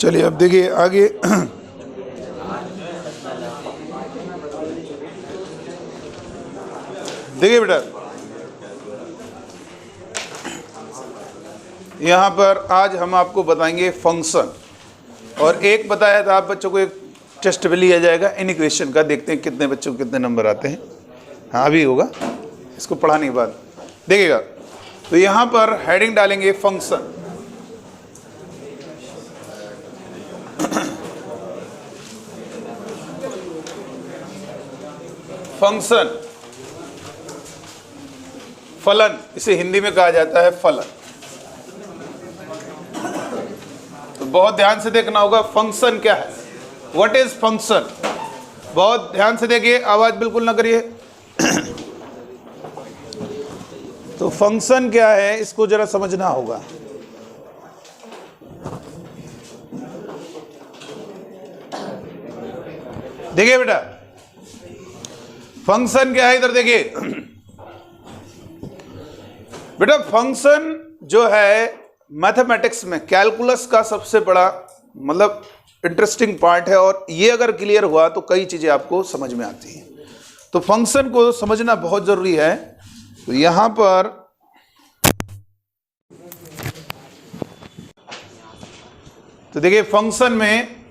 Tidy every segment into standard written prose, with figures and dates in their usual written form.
चलिए अब देखिए आगे। देखिए बेटा, यहाँ पर आज हम आपको बताएंगे फंक्शन, और एक बताया था आप बच्चों को, एक टेस्ट भी लिया जाएगा इन इक्वेशन का, देखते हैं कितने बच्चों को कितने नंबर आते हैं। हाँ अभी होगा, इसको पढ़ाने के बाद देखिएगा। तो यहाँ पर हेडिंग डालेंगे फंक्शन। फंक्शन फलन, इसे हिंदी में कहा जाता है फलन। तो बहुत ध्यान से देखना होगा फंक्शन क्या है, व्हाट इज फंक्शन। बहुत ध्यान से देखिए, आवाज बिल्कुल ना करिए। तो फंक्शन क्या है इसको जरा समझना होगा। देखिए बेटा, फंक्शन क्या है, इधर देखिए बेटा। फंक्शन जो है मैथमेटिक्स में, कैलकुलस का सबसे बड़ा मतलब इंटरेस्टिंग पार्ट है, और ये अगर क्लियर हुआ तो कई चीजें आपको समझ में आती हैं। तो फंक्शन को समझना बहुत जरूरी है। तो यहां पर तो देखिए फंक्शन में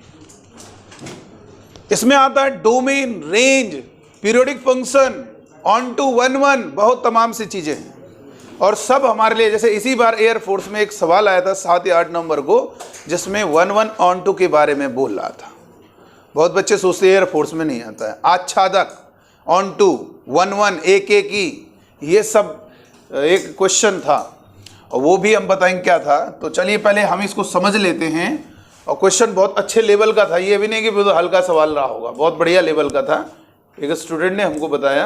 इसमें आता है domain, range, periodic function, onto, one one, बहुत तमाम सी चीजें हैं। और सब हमारे लिए, जैसे इसी बार एयरफोर्स में एक सवाल आया था 7 या 8 नंबर को, जिसमें 1 1 ऑन टू के बारे में बोल रहा था। बहुत बच्चे सोचते हैं एयरफोर्स में नहीं आता है। आच्छादक, ऑन टू, 1 1, एक एक की, ये सब एक क्वेश्चन था, और वो भी हम बताएंगे क्या था। तो चलिए पहले हम इसको समझ लेते हैं। और क्वेश्चन बहुत अच्छे लेवल का था, ये भी नहीं कि बहुत हल्का सवाल रहा होगा, बहुत बढ़िया लेवल का था, एक स्टूडेंट ने हमको बताया।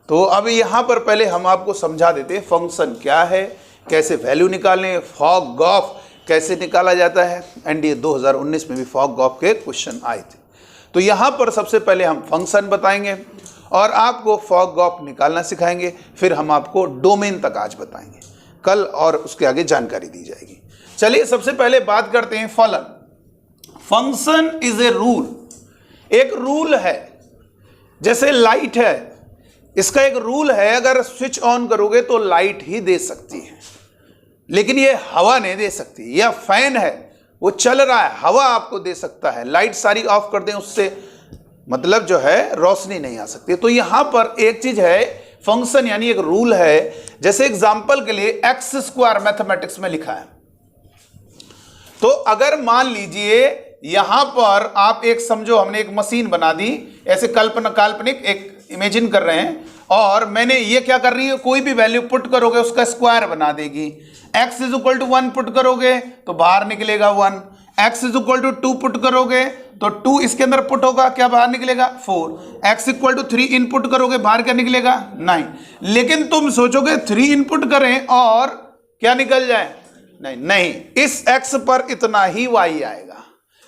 तो अब यहाँ पर पहले हम आपको समझा देते हैं फंक्शन क्या है, कैसे वैल्यू निकालने, फॉग गॉफ कैसे निकाला जाता है। एनडीए 2019 में भी फॉग गॉफ के क्वेश्चन आए थे। तो यहाँ पर सबसे पहले हम फंक्शन बताएंगे और आपको फॉग गॉफ निकालना सिखाएंगे, फिर हम आपको डोमेन तक आज बताएंगे कल, और उसके आगे जानकारी दी जाएगी। चलिए सबसे पहले बात करते हैं फलन। फंक्शन इज ए रूल, एक रूल है। जैसे लाइट है, इसका एक रूल है, अगर स्विच ऑन करोगे तो लाइट ही दे सकती है, लेकिन ये हवा नहीं दे सकती। या फैन है, वो चल रहा है, हवा आपको दे सकता है, लाइट सारी ऑफ कर दें उससे मतलब जो है रोशनी नहीं आ सकती। तो यहां पर एक चीज है, फंक्शन यानी एक रूल है। जैसे एग्जांपल के लिए एक्स स्क्वायर मैथमेटिक्स में लिखा है। तो अगर मान लीजिए यहां पर आप एक समझो, हमने एक मशीन बना दी, ऐसे काल्पनिक एक इमेजिन कर रहे हैं, और मैंने ये क्या कर रही है, कोई भी वैल्यू पुट करोगे उसका स्क्वायर बना देगी। x is equal to 1 put करोगे तो बाहर निकलेगा 1, x is equal to 2 put करोगे तो 2 इसके अंदर पुट होगा, क्या बाहर निकलेगा 4, x इक्वल टू 3 इनपुट करोगे, बाहर क्या निकलेगा 9। लेकिन तुम सोचोगे 3 इनपुट करें और क्या निकल जाए, नहीं, इस x पर इतना ही y आएगा।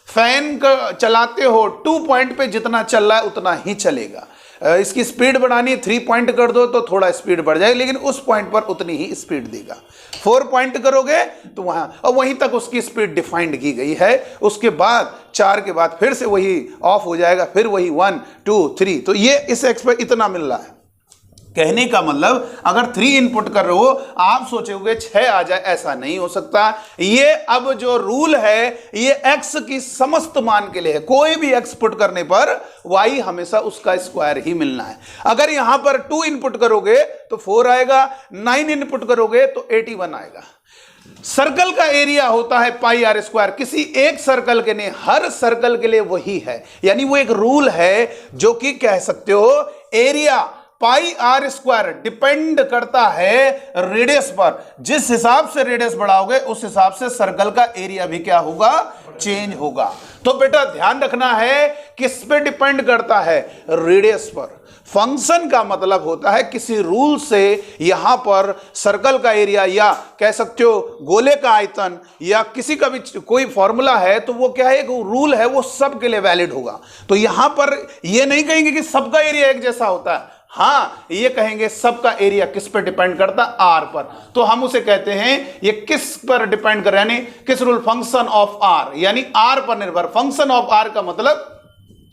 फैन चलाते हो 2 पॉइंट पे जितना चल रहा है उतना ही चलेगा। इसकी स्पीड बढ़ानी है, 3 पॉइंट कर दो तो थोड़ा स्पीड बढ़ जाएगी, लेकिन उस पॉइंट पर उतनी ही स्पीड देगा। 4 पॉइंट करोगे तो वहां, और वहीं तक उसकी स्पीड डिफाइंड की गई है। उसके बाद 4 के बाद फिर से वही ऑफ हो जाएगा, फिर वही 1 2 3। तो ये इस एक्स पर इतना मिल रहा है। कहने का मतलब अगर 3 इनपुट कर रहे हो, आप सोचोगे 6 आ जाए, ऐसा नहीं हो सकता। ये अब जो रूल है ये x की समस्त मान के लिए है। कोई भी x पुट करने पर y हमेशा उसका स्क्वायर ही मिलना है। अगर यहां पर 2 इनपुट करोगे तो 4 आएगा, 9 इनपुट करोगे तो 81 आएगा। सर्कल का एरिया होता है पाई आर स्क्वायर, किसी एक सर्कल के नहीं, हर सर्कल के लिए वही है। यानी वो एक रूल है जो कि कह सकते हो area pi r square depend करता है रेडियस पर। जिस हिसाब से रेडियस बढ़ाओगे उस हिसाब से सर्कल का एरिया भी क्या होगा, चेंज होगा। तो बेटा ध्यान रखना है किस पे डिपेंड करता है, रेडियस पर। फंक्शन का मतलब होता है किसी रूल से यहां पर सर्कल का एरिया, या कह सकते हो गोले का आयतन, या किसी का भी कोई फॉर्मूला है तो वो क्या है, एक रूल है, वो सब के लिए वैलिड होगा। तो यहां पर ये नहीं कहेंगे कि सबका एरिया एक जैसा होता है। हाँ, ये कहेंगे सबका एरिया किस पर डिपेंड करता, आर पर। तो हम उसे कहते हैं ये किस पर डिपेंड कर रहा है, यानी किस रूल, फंक्शन ऑफ आर, यानी आर पर निर्भर। फंक्शन ऑफ आर का मतलब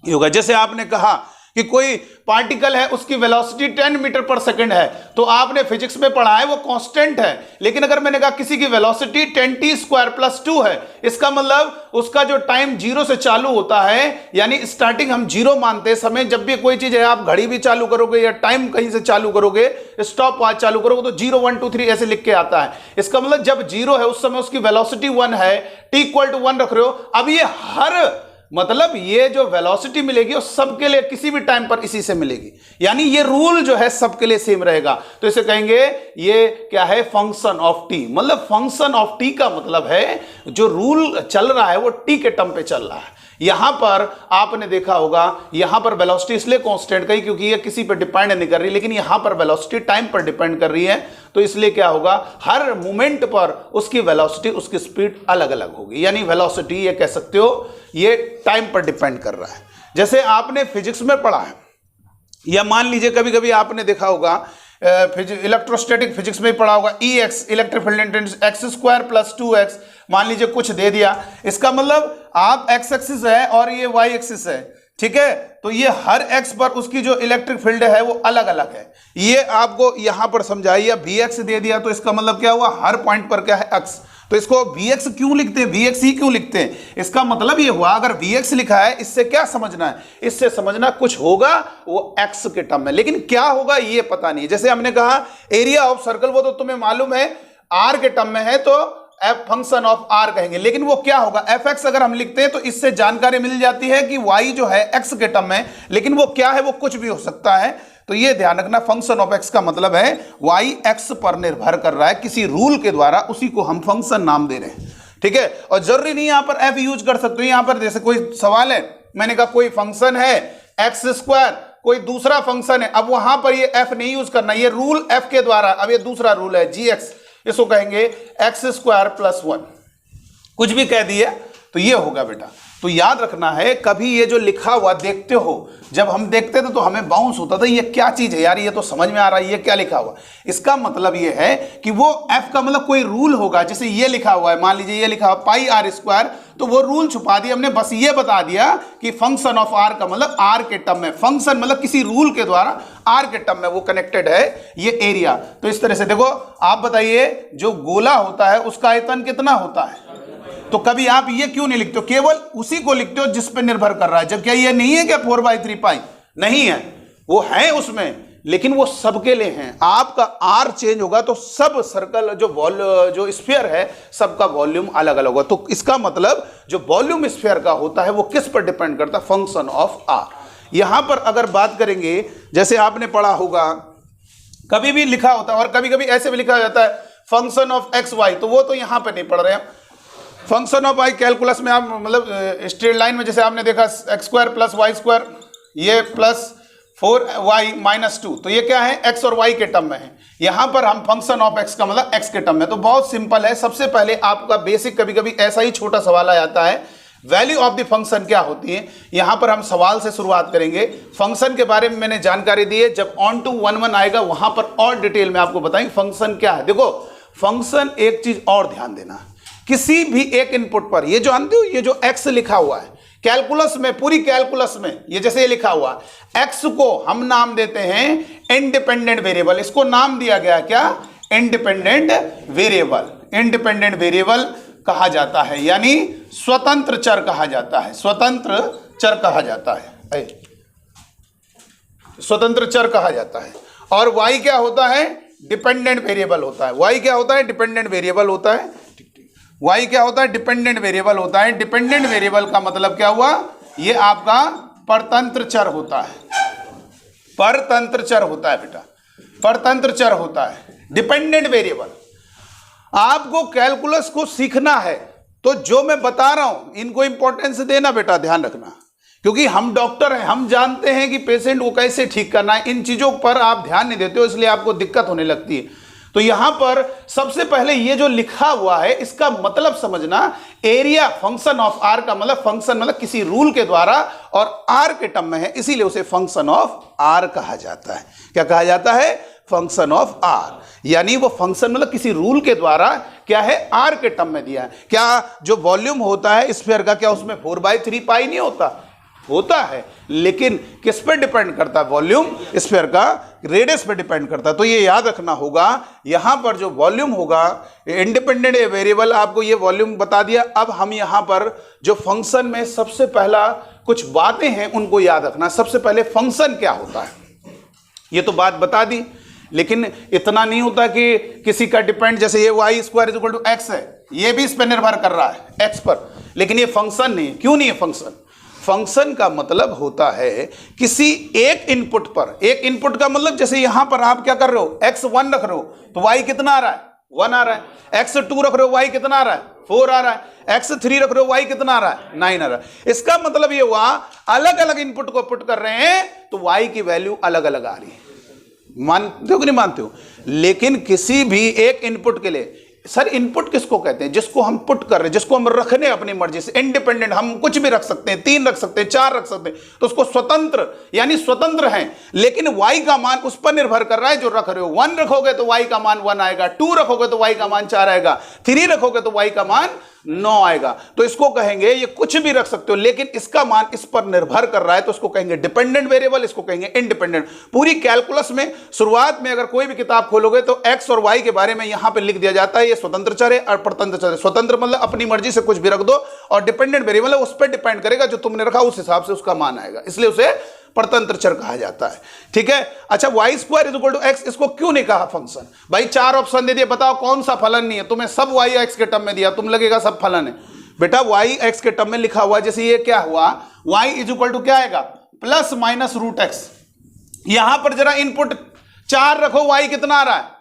ये होगा, जैसे आपने कहा कि कोई पार्टिकल है उसकी वेलोसिटी 10 मीटर पर सेकंड है, तो आपने फिजिक्स में पढ़ा है वो कांस्टेंट है। लेकिन अगर मैंने कहा किसी की वेलोसिटी 10t² + 2 है, इसका मतलब उसका जो टाइम 0 से चालू होता है, यानी स्टार्टिंग हम 0 मानते हैं समय। जब भी कोई चीज है, आप घड़ी भी चालू करोगे या टाइम कहीं से चालू करोगे, स्टॉप वॉच चालू करोगे, तो 0 1 2 3 ऐसे लिख के आता है। इसका मतलब जब 0 है उस समय उसकी वेलोसिटी 1 है, t = 1 रख रहे हो। अब ये हर मतलब ये जो वेलोसिटी मिलेगी वो सबके लिए किसी भी टाइम पर इसी से मिलेगी, यानी ये रूल जो है सबके लिए सेम रहेगा। तो इसे कहेंगे ये क्या है, फंक्शन ऑफ टी। मतलब फंक्शन ऑफ टी का मतलब है जो रूल चल रहा है वो टी के टर्म पे चल रहा है। यहां पर आपने देखा होगा, यहां पर वेलोसिटी इसलिए कांस्टेंट कही क्योंकि ये किसी पर डिपेंड नहीं कर रही, लेकिन यहां पर वेलोसिटी टाइम पर डिपेंड कर रही है, तो इसलिए क्या होगा, हर मोमेंट पर उसकी वेलोसिटी, उसकी स्पीड अलग अलग होगी। यानी वेलोसिटी ये कह सकते हो ये टाइम पर डिपेंड कर रहा है। जैसे आपने फिजिक्स में पढ़ा है, या मान लीजिए कभी कभी आपने देखा होगा इलेक्ट्रोस्टैटिक फिजिक्स में पढ़ा होगा, Ex electric field intensity x² + 2x, मान लीजिए कुछ दे दिया, इसका मतलब आप x एक्सिस है और ये y एक्सिस है, ठीक है, तो ये हर x पर उसकी जो इलेक्ट्रिक फील्ड है वो अलग अलग है। ये आपको यहां पर समझाइए, Vx दे दिया तो इसका मतलब क्या हुआ, हर पॉइंट पर क्या है, x। तो इसको Vx क्यों लिखते हैं, Vx ही क्यों लिखते हैं, इसका मतलब ये हुआ अगर Vx लिखा है, इससे क्या समझना है, इससे समझना कुछ होगा वो x के टर्म में, लेकिन क्या होगा ये पता नहीं। जैसे हमने कहा एरिया ऑफ सर्कल, वो तो तुम्हें मालूम है r के टर्म में है, तो f फंक्शन ऑफ r कहेंगे, लेकिन वो क्या होगा, fx अगर हम लिखते हैं तो इससे जानकारी मिल जाती है कि y जो है x के टर्म में, लेकिन वो क्या है, वो कुछ भी हो सकता है। तो ये ध्यान रखना, फंक्शन ऑफ x का मतलब है y x पर निर्भर कर रहा है किसी रूल के द्वारा, उसी को हम फंक्शन नाम दे रहे हैं, ठीक है। और जरूरी नहीं यहां पर f यूज कर सकते हो, यहां पर जैसे कोई सवाल है, मैंने कहा कोई फंक्शन है x², कोई दूसरा फंक्शन है, अब वहां पर ये f नहीं यूज करना, ये रूल f के द्वारा, अब ये दूसरा रूल है gx, इसको कहेंगे x² + 1, कुछ भी कह दिए तो ये होगा बेटा। तो याद रखना है, कभी ये जो लिखा हुआ देखते हो, जब हम देखते थे तो हमें बाउंस होता था, ये क्या चीज है यार, ये तो समझ में आ रहा है, ये क्या लिखा हुआ। इसका मतलब ये है कि वो f का मतलब कोई रूल होगा, जैसे ये लिखा हुआ है, मान लीजिए ये लिखा हुआ πr², तो वो रूल छुपा दिया हमने, बस ये बता दिया कि फंक्शन ऑफ r का मतलब r के टर्म में, फंक्शन मतलब किसी रूल के द्वारा r के टर्म में वो कनेक्टेड है ये एरिया। तो इस तरह से देखो, आप बताइए जो गोला होता है उसका आयतन कितना होता है, तो कभी आप ये क्यों नहीं लिखते हो, केवल उसी को लिखते हो जिस पे निर्भर कर रहा है। जब क्या ये नहीं है क्या 4/3π, नहीं है, वो है उसमें, लेकिन वो सबके लिए हैं। आपका आर चेंज होगा तो सब सर्कल जो स्फीयर है सबका वॉल्यूम अलग अलग होगा। तो इसका मतलब जो वॉल्यूम स्फीयर का होता है वो किस पर डिपेंड करता है, फंक्शन ऑफ आर। यहां पर अगर बात करेंगे, जैसे आपने पढ़ा होगा कभी भी लिखा होता है, और कभी कभी ऐसे भी लिखा जाता है फंक्शन ऑफ एक्स वाई, तो वो तो यहां पर नहीं पढ़ रहे हैं। फंक्शन ऑफ वाई कैलकुलस में आप मतलब स्ट्रेट लाइन में जैसे आपने देखा x² + y², ये +4y - 2, तो ये क्या है, x और y के टर्म में है। यहां पर हम फंक्शन ऑफ x का मतलब x के टर्म में, तो बहुत सिंपल है। सबसे पहले आपका बेसिक कभी कभी ऐसा ही छोटा सवाल आ जाता है, वैल्यू ऑफ द फंक्शन क्या होती है। यहां पर हम सवाल से शुरुआत करेंगे। फंक्शन के बारे में मैंने जानकारी दी है, जब ऑन टू 1 आएगा वहां पर और डिटेल में आपको बताएंगे फंक्शन क्या है। देखो फंक्शन, एक चीज और ध्यान देना, किसी भी एक इनपुट पर, ये जो जानते हो ये जो x लिखा हुआ है कैलकुलस में, पूरी कैलकुलस में ये जैसे ये लिखा हुआ x को हम नाम देते हैं इंडिपेंडेंट वेरिएबल। इसको नाम दिया गया क्या, इंडिपेंडेंट वेरिएबल। इंडिपेंडेंट वेरिएबल कहा जाता है, यानी स्वतंत्र चर कहा जाता है, स्वतंत्र चर कहा जाता है, स्वतंत्र चर कहा जाता है। और y क्या होता है, डिपेंडेंट वेरिएबल होता है। y क्या होता है, डिपेंडेंट वेरिएबल होता है। y क्या होता है, डिपेंडेंट वेरिएबल होता है। डिपेंडेंट वेरिएबल का मतलब क्या हुआ, ये आपका परतंत्र चर होता है, परतंत्र चर होता है बेटा, परतंत्र चर होता है डिपेंडेंट वेरिएबल। आपको कैलकुलस को सीखना है तो जो मैं बता रहा हूं इनको इंपॉर्टेंस देना बेटा, ध्यान रखना, क्योंकि हम डॉक्टर हैं, हम जानते हैं कि पेशेंट को कैसे ठीक करना है। इन चीजों पर आप ध्यान नहीं देते हो, इसलिए आपको दिक्कत होने लगती है। तो यहां पर सबसे पहले ये जो लिखा हुआ है इसका मतलब समझना, एरिया फंक्शन ऑफ आर का मतलब फंक्शन मतलब किसी रूल के द्वारा और आर के टर्म में है, इसीलिए उसे फंक्शन ऑफ आर कहा जाता है। क्या कहा जाता है? फंक्शन ऑफ आर, यानी वो फंक्शन मतलब किसी रूल के द्वारा क्या है, आर के टर्म में दिया है। क्या जो वॉल्यूम होता है स्फीयर का, क्या उसमें 4/3 पाई नहीं होता? होता है, लेकिन किस पे डिपेंड करता है? वॉल्यूम स्फीयर का रेडियस पे डिपेंड करता है। तो ये याद रखना होगा, यहां पर जो वॉल्यूम होगा इंडिपेंडेंट वेरिएबल, आपको ये वॉल्यूम बता दिया। अब हम यहां पर जो फंक्शन में सबसे पहला कुछ बातें हैं उनको याद रखना। सबसे पहले फंक्शन क्या होता है ये तो बात बता दी, लेकिन इतना नहीं होता कि किसी का डिपेंड, जैसे ये y² = x है, ये भी इस पर निर्भर कर रहा है x पर, लेकिन ये फंक्शन नहीं है। क्यों नहीं है फंक्शन? फंक्शन का मतलब होता है किसी एक इनपुट पर, एक इनपुट का मतलब जैसे यहां पर आप क्या कर रहे हो, x1 रख रहे हो तो y कितना आ रहा है? 1 आ रहा है। x2 रख रहे हो, y कितना आ रहा है? 4 आ रहा है। x3 रख रहे हो, y कितना आ रहा है? 9 आ रहा है। इसका मतलब ये हुआ अलग अलग इनपुट को पुट कर रहे हैं तो y की वैल्यू अलग अलग आ रही है। मानते हो कि नहीं मानते हो? लेकिन किसी भी एक इनपुट के लिए, सर इनपुट किसको कहते हैं? जिसको हम पुट कर रहे हैं, जिसको हम रखने अपनी मर्जी से, इंडिपेंडेंट, हम कुछ भी रख सकते हैं, 3 रख सकते हैं, 4 रख सकते हैं, तो उसको स्वतंत्र, यानी स्वतंत्र हैं, लेकिन y का मान उस पर निर्भर कर रहा है जो रख रहे हो। 1 रखोगे तो y का मान 1 आएगा, 2 रखोगे तो y का मान 4 आएगा, 3 रखोगे तो y का मान 9 आएगा। तो इसको कहेंगे, ये कुछ भी रख सकते हो लेकिन इसका मान इस पर निर्भर कर रहा है, तो इसको कहेंगे डिपेंडेंट वेरिएबल, इसको कहेंगे इंडिपेंडेंट। पूरी कैलकुलस में शुरुआत में अगर कोई भी किताब खोलोगे तो x और y के बारे में यहां पे लिख दिया जाता है, ये स्वतंत्र चर है और परतंत्र चर है। स्वतंत्र मतलब अपनी मर्जी से कुछ भी रख दो, और डिपेंडेंट वेरिएबल है उस पर डिपेंड करेगा, जो तुमने रखा उस हिसाब से उसका मान आएगा, इसलिए उसे परतंत्र चर कहा जाता है। ठीक है। अच्छा, y² = x, इसको क्यों नहीं कहा फंक्शन? भाई 4 ऑप्शन दे दिए, बताओ कौन सा फलन नहीं है? तुम्हें सब y x के टर्म में दिया, तुम लगेगा सब फलन है। बेटा y x के टर्म में लिखा हुआ, जैसे ये क्या हुआ, y = क्या आएगा, ±√x। यहां पर जरा इनपुट 4 रखो, y कितना आ रहा है?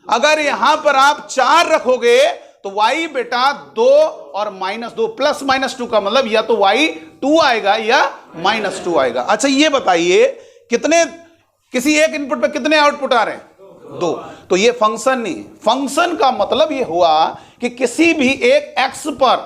अगर यहां पर आप 4 रखोगे तो y बेटा 2 और -2, +-2 का मतलब या तो y 2 आएगा या -2 आएगा। अच्छा ये बताइए, कितने, किसी एक इनपुट पे कितने आउटपुट आ रहे हैं? 2। तो ये फंक्शन नहीं, फंक्शन का मतलब ये हुआ कि किसी भी एक x पर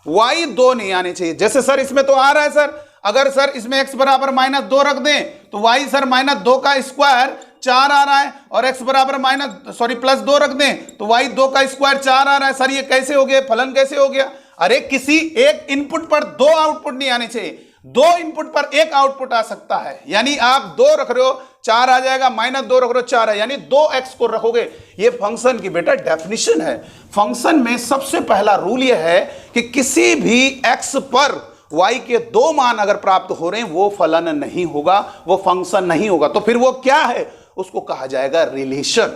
y 2 नहीं आने चाहिए। जैसे सर इसमें तो आ रहा है सर, अगर सर इसमें x बराबर -2 रख दें तो y सर -2 का स्क्वायर 4 आ रहा है, और x बराबर +2 रख दें तो y 2 का स्क्वायर 4 आ रहा है। सर ये कैसे हो गया, फलन कैसे हो गया? अरे किसी एक इनपुट पर 2 आउटपुट नहीं आने चाहिए, 2 इनपुट पर 1 आउटपुट आ सकता है। यानी आप 2 रख रहे हो 4 आ जाएगा, -2 रख रहे हो 4 है, यानी 2x को रखोगे। ये फंक्शन की बेटा डेफिनेशन है। फंक्शन में सबसे पहला रूल यह है कि किसी भी x पर y के 2 मान अगर प्राप्त हो रहे हैं वो फलन नहीं होगा, वो फंक्शन नहीं होगा। तो फिर वो क्या है? उसको कहा जाएगा रिलेशन।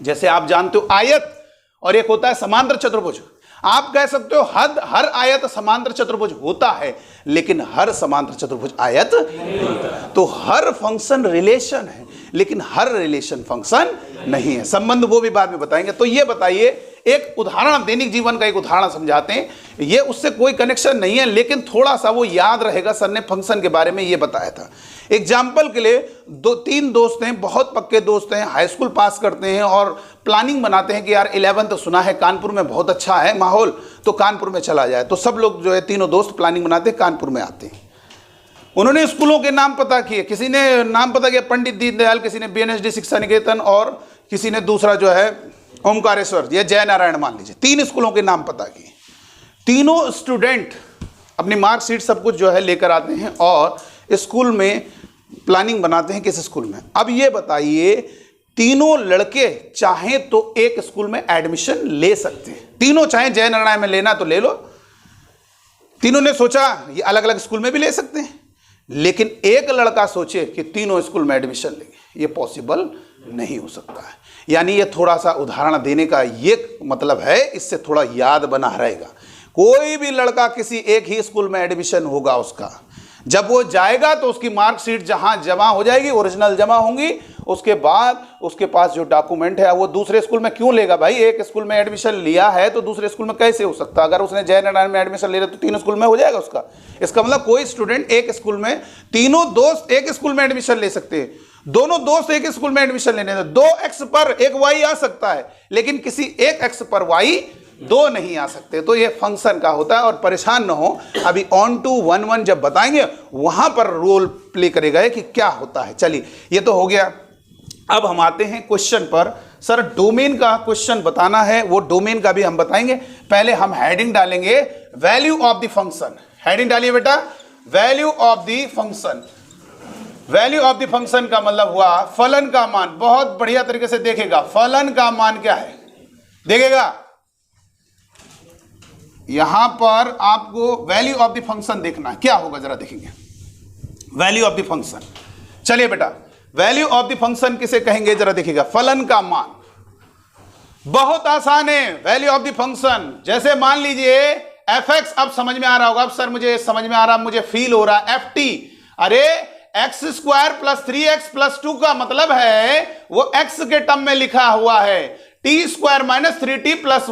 जैसे आप जानते हो आयत और एक होता है समांतर चतुर्भुज। आप कह सकते हो हर आयत समांतर चतुर्भुज होता है, लेकिन हर समांतर चतुर्भुज आयत नहीं। तो हर फंक्शन रिलेशन है, लेकिन हर रिलेशन फंक्शन नहीं है। संबंध वो भी बाद में बताएंगे। तो ये बताइए, एक उदाहरण, दैनिक जीवन का एक उदाहरण समझाते हैं। ये उससे कोई कनेक्शन नहीं है, लेकिन थोड़ा सा वो याद रहेगा, सर ने फंक्शन के बारे में ये बताया था। एग्जाम्पल के लिए 2-3 दोस्त हैं, बहुत पक्के दोस्त हैं, हाई स्कूल पास करते हैं और प्लानिंग बनाते हैं कि यार 11th सुना है कानपुर में बहुत अच्छा है माहौल, तो कानपुर में चला जाए। तो सब लोग जो है, तीनों दोस्त प्लानिंग बनाते हैं, कानपुर में आते हैं। उन्होंने स्कूलों के नाम पता किए, किसी ने नाम पता किया पंडित दीनदयाल, किसी ने BNSD शिक्षा निकेतन, और किसी ने दूसरा जो है ओमकारेश्वर या जय नारायण, मान लीजिए। 3 स्कूलों के नाम पता किए। तीनों स्टूडेंट अपनी मार्कशीट सब कुछ जो है लेकर आते हैं और स्कूल में प्लानिंग बनाते हैं किस स्कूल में। अब ये बताइए, तीनों लड़के चाहें तो एक स्कूल में एडमिशन ले सकते हैं, तीनों चाहें जय नारायण में लेना तो ले लो। तीनों ने सोचा ये अलग अलग स्कूल में भी ले सकते हैं, लेकिन एक लड़का सोचे कि तीनों स्कूल में एडमिशन लेंगे, ये पॉसिबल नहीं हो सकता है। यानी ये थोड़ा सा उदाहरण देने का ये मतलब है, इससे थोड़ा याद बना रहेगा। कोई भी लड़का किसी एक ही स्कूल में एडमिशन होगा, उसका जब वो जाएगा तो उसकी मार्कशीट जहां जमा हो जाएगी, ओरिजिनल जमा होंगी, उसके बाद उसके पास जो डॉक्यूमेंट है वो दूसरे स्कूल में क्यों लेगा? भाई एक स्कूल में एडमिशन लिया है तो दूसरे स्कूल में कैसे हो सकता? अगर उसने जय नारायण में एडमिशन ले लिया तो 3 स्कूल में हो जाएगा उसका। इसका मतलब कोई स्टूडेंट एक स्कूल में, तीनों दोस्त एक स्कूल में एडमिशन ले सकते हैं। दोनों दोस्त एक स्कूल में एडमिशन लेने थे, 2x पर एक y आ सकता है, लेकिन किसी एक x पर y 2 नहीं आ सकते। तो ये फंक्शन का होता है। और परेशान ना हो, अभी ऑन टू 1 1 जब बताएंगे वहां पर रोल प्ले करेगा कि क्या होता है। चलिए ये तो हो गया। अब हम आते हैं क्वेश्चन पर। सर डोमेन का क्वेश्चन बताना है, वो डोमेन का भी हम बताएंगे। पहले हम हेडिंग डालेंगे value of the function. Heading डालिए बेटा, value of the function. Value of the function का मतलब हुआ फलन का मान। बहुत बढ़िया तरीके से देखेगा फलन का मान क्या है, देखेगा। यहां पर आपको वैल्यू ऑफ द फंक्शन देखना है, क्या होगा जरा देखेंगे। वैल्यू ऑफ द फंक्शन, चलिए बेटा वैल्यू ऑफ द फंक्शन किसे कहेंगे जरा देखिएगा, फलन का मान। बहुत आसान है वैल्यू ऑफ द फंक्शन। जैसे मान लीजिए fx, अब समझ में आ रहा होगा, अब सर मुझे समझ में आ रहा, मुझे फील हो रहा है ft। अरे x² + 3x + 2 का मतलब है वो x के टर्म में लिखा हुआ है। t² - 3t प्लस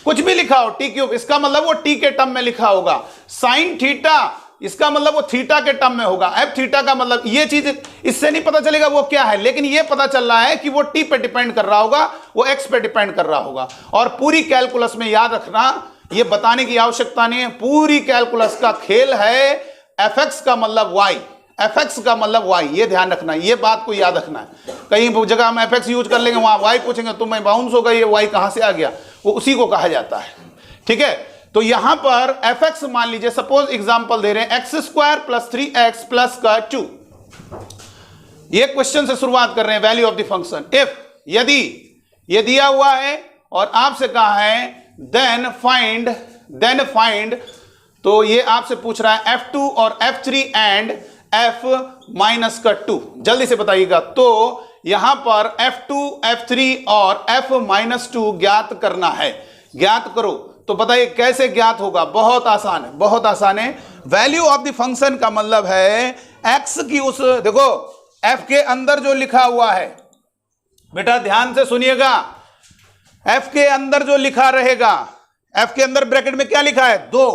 कुछ भी लिखा हो t³, इसका मतलब वो t के टर्म में लिखा होगा। sin थीटा, इसका मतलब वो थीटा के टर्म में होगा। f थीटा का मतलब ये चीज इससे नहीं पता चलेगा वो क्या है, लेकिन ये पता चल रहा है कि वो t पे डिपेंड कर रहा होगा, वो x पे डिपेंड कर रहा होगा। और पूरी कैलकुलस में याद रखना, ये बताने की आवश्यकता नहीं है, पूरी कैलकुलस का खेल है fx का मतलब y, fx का मतलब y, ये ध्यान रखना, ये बात को याद रखना है। कहीं जगह हम fx यूज कर लेंगे, वहां y पूछेंगे तो मैं बाउंस होगा, ये y कहां से आ गया, वो उसी को कहा जाता है। ठीक है, तो यहां पर fx मान लीजिए, सपोज एग्जांपल दे रहे हैं x² + 3x + 2। ये क्वेश्चन से शुरुआत कर रहे हैं value of the function. If, यदि ये दिया हुआ है और आपसे कहा है देन फाइंड, तो ये आपसे पूछ रहा है f2 और f3 एंड f-2। जल्दी से बताइएगा। तो यहां पर f2, f3 और f-2 ज्ञात करना है। ज्ञात करो तो बताइए कैसे ज्ञात होगा। बहुत आसान है, बहुत आसान है। वैल्यू ऑफ द फंक्शन का मतलब है x की उस, देखो f के अंदर जो लिखा हुआ है, बेटा ध्यान से सुनिएगा, f के अंदर जो लिखा रहेगा, f के अंदर ब्रैकेट में क्या लिखा है 2,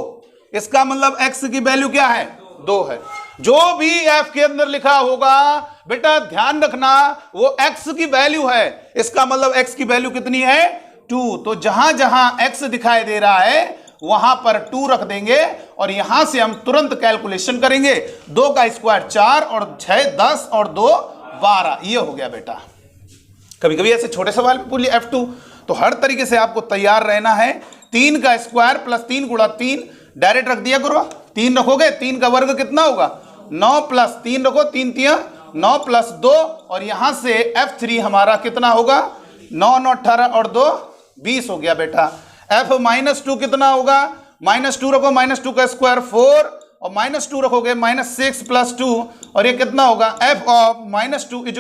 इसका मतलब x की वैल्यू क्या है 2 है। जो भी f के अंदर लिखा होगा बेटा ध्यान रखना वो x की वैल्यू है, इसका मतलब x की वैल्यू कितनी है 2। तो जहां जहां x दिखाई दे रहा है वहां पर 2 रख देंगे और यहां से हम तुरंत कैलकुलेशन करेंगे। 2 का स्क्वायर 4 और 6 10 और 2 12, ये हो गया बेटा। कभी कभी ऐसे छोटे सवाल में पूछ लिया f2, तो हर तरीके से आपको तैयार रहना है। 3 का स्क्वायर + 3 × 3 डायरेक्ट रख दिया करो, 3 रखोगे 3 का वर्ग कितना होगा 9 + 3 रखो, 3 3 9 + 2 और यहां से f3 हमारा कितना होगा 9 9 18 और 2 20 हो गया बेटा। f-2 कितना होगा, -2 रखो, -2 का स्क्वायर 4 और -2 रखोगे -6 + 2 और ये कितना होगा f of -2 =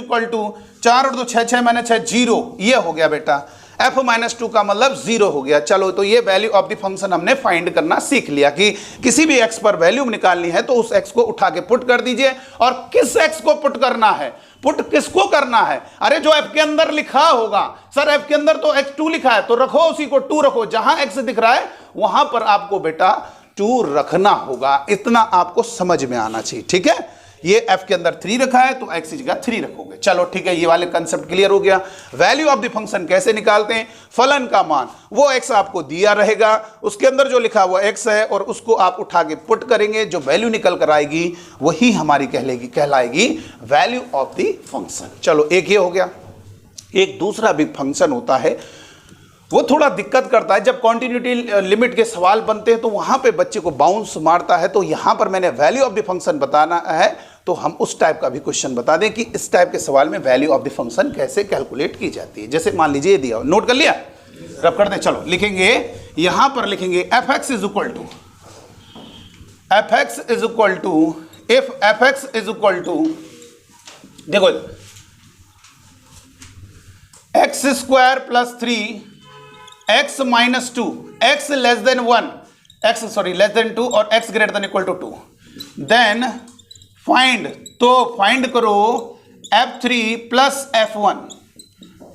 4 और 2 6 6 6 0, ये हो गया बेटा। f-2 का मतलब 0 हो गया। चलो तो ये वैल्यू ऑफ द फंक्शन हमने फाइंड करना सीख लिया कि किसी भी x पर वैल्यू निकालनी है तो उस x को उठा के पुट कर दीजिए। और किस x को पुट करना है, पुट किसको करना है, अरे जो f के अंदर लिखा होगा। सर f के अंदर तो x2 लिखा है तो रखो उसी को 2 रखो, जहां x दिख रहा है वहां पर आपको बेटा 2 रखना होगा। इतना आपको समझ में आना चाहिए। ठीक है, ये f के अंदर 3 रखा है तो x की जगह 3 रखोगे। चलो ठीक है, ये वाले कंसेप्ट क्लियर हो गया। वैल्यू ऑफ द फंक्शन कैसे निकालते हैं, फलन का मान, वो x आपको दिया रहेगा, उसके अंदर जो लिखा हुआ x है और उसको आप उठा के पुट करेंगे, जो वैल्यू निकल कर आएगी वही हमारी कहलाएगी वैल्यू ऑफ द फंक्शन। चलो एक ये हो गया। एक दूसरा भी फंक्शन होता है, वो थोड़ा दिक्कत करता है जब कॉन्टिन्यूटी लिमिट के सवाल बनते हैं तो वहां पे बच्चे को बाउंस मारता है। तो यहां पर मैंने वैल्यू ऑफ द फंक्शन बताना है तो हम उस टाइप का भी क्वेश्चन बता दें कि इस टाइप के सवाल में वैल्यू ऑफ द फंक्शन कैसे कैलकुलेट की जाती है। जैसे मान लीजिए दिया, नोट कर लिया, रब कर दें। चलो लिखेंगे, यहां पर लिखेंगे fx = इफ fx = देखो x² + 3 x - 2 x <1 x 2 और x > 2 देन फाइंड, तो फाइंड करो f3 + f1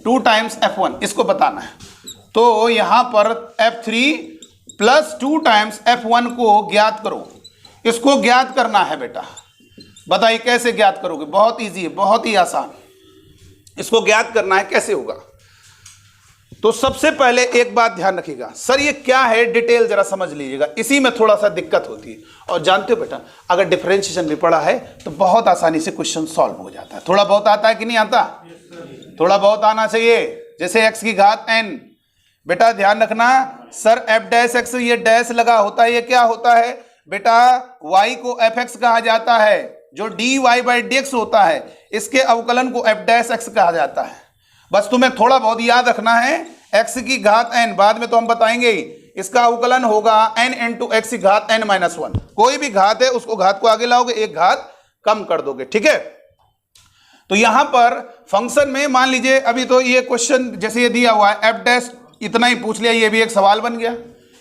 2 टाइम्स f1, इसको बताना है। तो यहां पर f3 + 2 टाइम्स f1 को ज्ञात करो, इसको ज्ञात करना है बेटा। बताइए कैसे ज्ञात करोगे, बहुत इजी है, बहुत ही आसान। इसको ज्ञात करना है, कैसे होगा? तो सबसे पहले एक बात ध्यान रखिएगा, सर ये क्या है, डिटेल जरा समझ लीजिएगा, इसी में थोड़ा सा दिक्कत होती है। और जानते हो बेटा, अगर डिफरेंशिएशन भी पढ़ा है तो बहुत आसानी से क्वेश्चन सॉल्व हो जाता है। थोड़ा बहुत आता है कि नहीं आता? थोड़ा बहुत आना चाहिए। जैसे x की घात n, बेटा ध्यान रखना, सर f डैश x, ये डैश लगा होता है, ये क्या होता है बेटा? y को fx कहा जाता है, जो dy बाई dx होता है, इसके अवकलन को f डैश x कहा जाता है। बस तुम्हें थोड़ा बहुत याद रखना है, x की घात n, बाद में तो हम बताएंगे ही, इसका अवकलन होगा n इंटू x की घात n माइनस 1। कोई भी घात है उसको घात को आगे लाओगे, एक घात कम कर दोगे, ठीक है? तो यहां पर फंक्शन में मान लीजिए, अभी तो ये क्वेश्चन जैसे ये दिया हुआ है f डैश, इतना ही पूछ लिया, ये भी एक सवाल बन गया।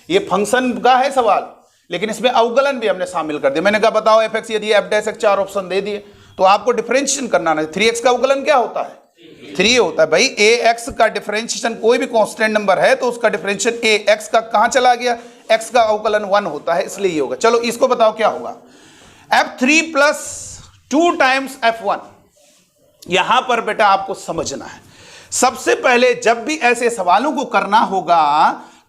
ये फंक्शन का है सवाल, लेकिन इसमें अवकलन भी हमने शामिल कर दिया। मैंने कहा बताओ fx यदि f डैश x, 4 ऑप्शन दे दिए, तो आपको डिफरेंशिएशन करना है। 3x का अवकलन क्या होता है? 3 होता है भाई। ax का डिफरेंशिएशन, कोई भी कांस्टेंट नंबर है तो उसका डिफरेंशिएशन ax का कहां चला गया? x का अवकलन 1 होता है, इसलिए ये होगा। चलो इसको बताओ क्या होगा? f3 plus 2 times f1। यहां पर बेटा आपको समझना है, सबसे पहले जब भी ऐसे सवालों को करना होगा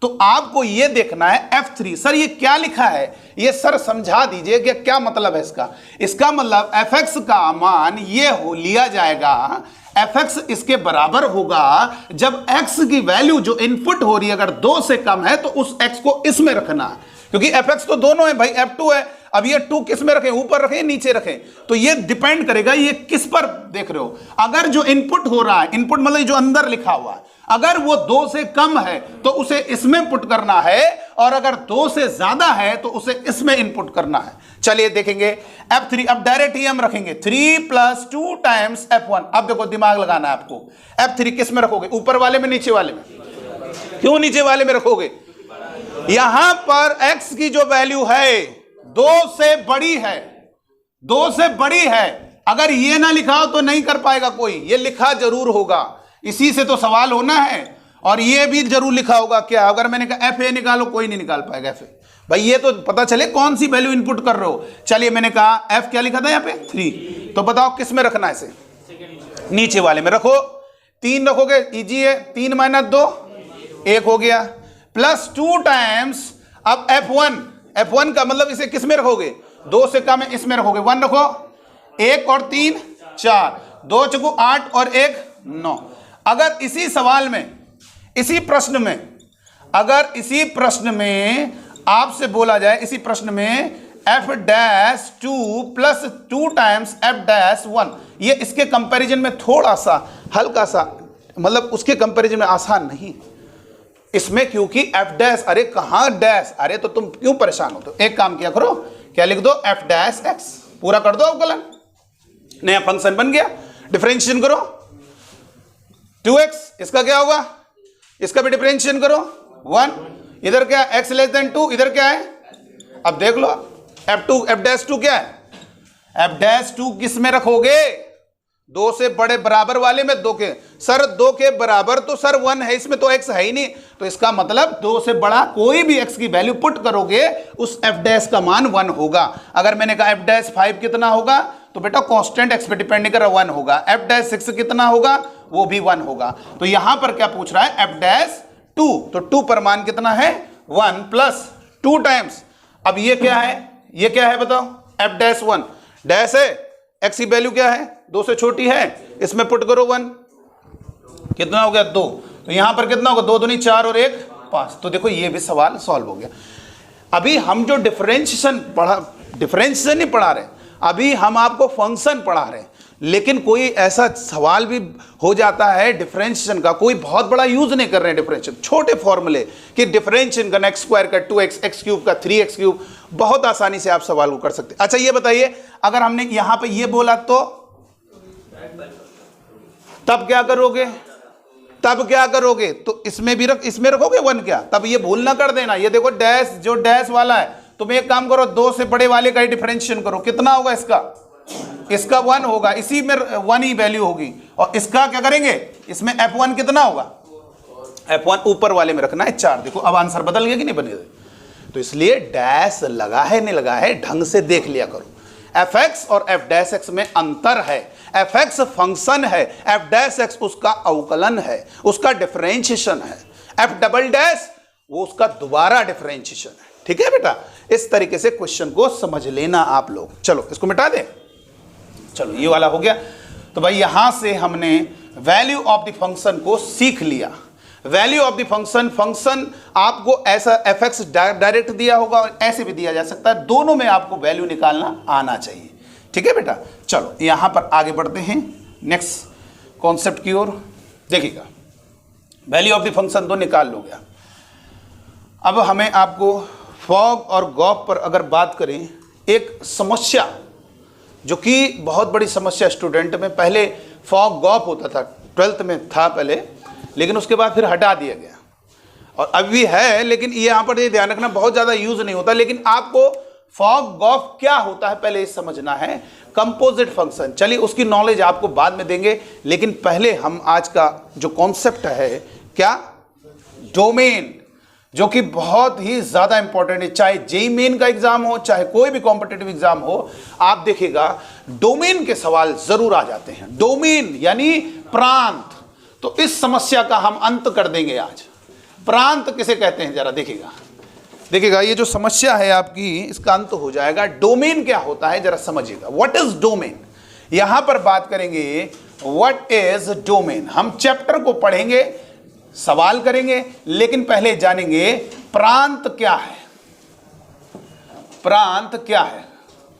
तो आपको यह देखना है f3। सर ये क्या लिखा है, ये सर समझा दीजिए कि क्या मतलब है इसका। इसका मतलब fx का मान ये हो लिया जाएगा, fx इसके बराबर होगा जब x की वैल्यू जो इनपुट हो रही है अगर 2 से कम है तो उस x को इसमें रखना है, क्योंकि fx तो दोनों है भाई, f2 है। अब ये 2 किस में रखें, ऊपर रखें नीचे रखें, तो ये डिपेंड करेगा ये किस पर देख रहे हो। अगर जो इनपुट हो रहा है, इनपुट मतलब जो अंदर लिखा हुआ है, अगर वो 2 से कम है तो उसे इसमें पुट करना है, और अगर 2 से ज्यादा है तो उसे इसमें इनपुट करना है। चलिए देखेंगे f3, अब डायरेक्ट ही हम रखेंगे 3 प्लस 2 टाइम्स f1। अब देखो दिमाग लगाना है आपको, f3 किस में रखोगे, ऊपर वाले में नीचे वाले में? क्यों नीचे वाले में रखोगे? यहां पर x की जो वैल्यू है 2 से बड़ी है, 2 से बड़ी है। अगर ये ना लिखा हो तो नहीं कर पाएगा कोई, ये लिखा जरूर होगा, इसी से तो सवाल होना है। और ये भी जरूर लिखा होगा क्या, अगर मैंने कहा fa निकालो, कोई नहीं निकाल पाएगा fa भाई, ये तो पता चले कौन सी वैल्यू इनपुट कर रहे हो। चलिए मैंने कहा f क्या लिखा था यहाँ पे 3, तो बताओ किस में रखना है इसे? नीचे वाले में रखो। 3 रखोगे, इजी है, 3 माइनस 2 1 हो गया, प्लस 2 टाइम्स, अब f1 का मतलब इसे किस में रखोगे? 2 से कम है, इसमें रखोगे, 1 रखो, 1 और 3 4, 2 चुको 8 और 1 9। अगर इसी सवाल में, इसी प्रश्न में, अगर इसी प्रश्न में आपसे बोला जाए, इसी प्रश्न में f dash 2 plus 2 times f dash 1, ये इसके कंपैरिजन में थोड़ा सा हल्का सा, मतलब उसके कंपैरिजन में आसान नहीं इसमें, क्योंकि f डैश, अरे कहां डैश, अरे तो तुम क्यों परेशान हो? तो एक काम किया करो, क्या लिख दो, f डैश x, पूरा कर दो अवकलन, नया फंक्शन बन गया। डिफरेंशिएशन करो 2x, इसका क्या होगा, इसका भी डिफरेंशिएशन करो 1, इधर क्या है x लेस देन 2, इधर क्या है, अब देख लो f डैश 2 क्या है, f डैश 2 किस में रखोगे? 2 से बड़े बराबर वाले में, 2 के, सर 2 के बराबर तो सर 1 है, इसमें तो x है ही नहीं, तो इसका मतलब 2 से बड़ा कोई भी x की वैल्यू पुट करोगे उस f डैश का मान 1 होगा। अगर मैंने कहा f डैश 5 कितना होगा, तो बेटा कांस्टेंट x पे डिपेंड कर 1 होगा। f डैश 6 कितना होगा, वो भी 1 होगा। तो यहां पर क्या पूछ रहा है, f डैश 2, तो 2 पर मान कितना है 1 प्लस 2 टाइम्स, अब ये क्या है, ये क्या है बताओ, f डैश 1, डैश है, x की वैल्यू क्या है 2 से छोटी है, इसमें पुट करो 1, कितना हो गया 2, तो यहां पर कितना होगा, 2 दूनी 4 और 1 5। तो देखो ये भी सवाल सॉल्व हो गया। अभी हम जो डिफरेंशिएशन नहीं पढ़ा रहे, अभी हम आपको फंक्शन पढ़ा रहे हैं, लेकिन कोई ऐसा सवाल भी हो जाता है डिफरेंशिएशन का, कोई बहुत बड़ा यूज नहीं कर रहे हैं डिफरेंशिएशन, छोटे फॉर्मूले कि डिफरेंशिएशन करना, x स्क्वायर का 2x, x क्यूब का 3x क्यूब, बहुत आसानी से आप सवाल को कर सकते हैं। अच्छा ये बताइए, अगर हमने यहां पे ये बोला तो तब क्या करोगे, तब क्या करोगे, तो इसमें भी इसमें रखोगे 1 क्या, तब ये भूल ना कर देना। ये देखो डैश, जो डैश वाला है, तुम एक काम करो 2 से बड़े वाले का ही डिफरेंशिएशन करो, कितना होगा इसका, इसका 1 होगा, इसी में 1 ही वैल्यू होगी, और इसका क्या करेंगे, इसमें f1 कितना होगा, f1 ऊपर वाले में रखना है 4। देखो अब आंसर बदल गया कि नहीं बने, तो इसलिए डैश लगा है नहीं लगा है ढंग से देख लिया करो। fx और f डैश x में अंतर है, एफ एक्स फंक्शन है, एफ डैश एक्स उसका अवकलन है, उसका डिफरेंशिएशन है, एफ डबल डैश वो उसका दोबारा डिफरेंशिएशन है। ठीक है बेटा, इस तरीके से क्वेश्चन को समझ लेना आप लोग। चलो इसको मिटा दें। चलो ये वाला हो गया। तो भाई यहां से हमने वैल्यू ऑफ द फंक्शन को सीख लिया। Value of the function, function आपको ऐसा एफ एक्स डायरेक्ट दिया होगा और ऐसे भी दिया जा सकता है, दोनों में आपको वैल्यू निकालना आना चाहिए। ठीक है बेटा, चलो यहां पर आगे बढ़ते हैं नेक्स्ट कॉन्सेप्ट की ओर। देखिएगा, वैल्यू ऑफ द फंक्शन तो निकाल लो गया। अब हमें आपको फॉग और गॉफ पर अगर बात करें, एक समस्या जो कि बहुत बड़ी समस्या स्टूडेंट में, पहले फॉग गॉफ होता था, 12th में था पहले, लेकिन उसके बाद फिर हटा दिया गया और अभी भी है, लेकिन ये यहाँ पर ये ध्यान रखना बहुत ज़्यादा यूज नहीं होता। लेकिन आपको फॉग गॉफ क्या होता है पहले ये समझना है। कंपोजिट फंक्शन, चलिए उसकी नॉलेज आपको बाद में देंगे, लेकिन पहले हम आज का जो कॉन्सेप्ट है क्या, डोमेन, जो कि बहुत ही ज़्यादा इंपॉर्टेंट है। चाहे जेईई मेन का एग्जाम हो, चाहे कोई भी कॉम्पिटिटिव एग्जाम हो, आप देखिएगा डोमेन के सवाल जरूर आ जाते हैं। डोमेन यानी प्रांत, तो इस समस्या का हम अंत कर देंगे आज। प्रांत किसे कहते हैं जरा देखिएगा, देखिएगा ये जो समस्या है आपकी, इसका अंत हो जाएगा। डोमेन क्या होता है जरा समझिएगा, व्हाट इज डोमेन। यहां पर बात करेंगे व्हाट इज डोमेन। हम चैप्टर को पढ़ेंगे, सवाल करेंगे, लेकिन पहले जानेंगे प्रांत क्या है। प्रांत क्या है,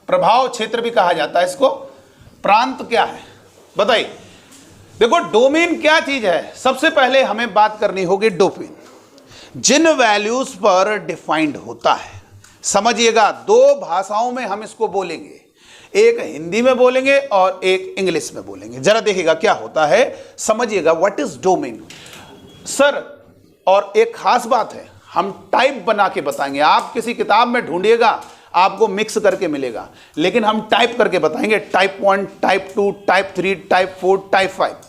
प्रभाव क्षेत्र भी कहा जाता है इसको। प्रांत क्या है बताइए। देखो डोमेन क्या चीज है, सबसे पहले हमें बात करनी होगी डोमेन, जिन वैल्यूज पर डिफाइंड होता है। समझिएगा, दो भाषाओं में हम इसको बोलेंगे, एक हिंदी में बोलेंगे और एक इंग्लिश में बोलेंगे। जरा देखिएगा क्या होता है, समझिएगा व्हाट इज डोमेन सर। और एक खास बात है, हम टाइप बना के बताएंगे। आप किसी किताब में ढूंढिएगा, आपको मिक्स करके मिलेगा, लेकिन हम टाइप करके बताएंगे। Type 1, type 2, type 3, type 4, type 5,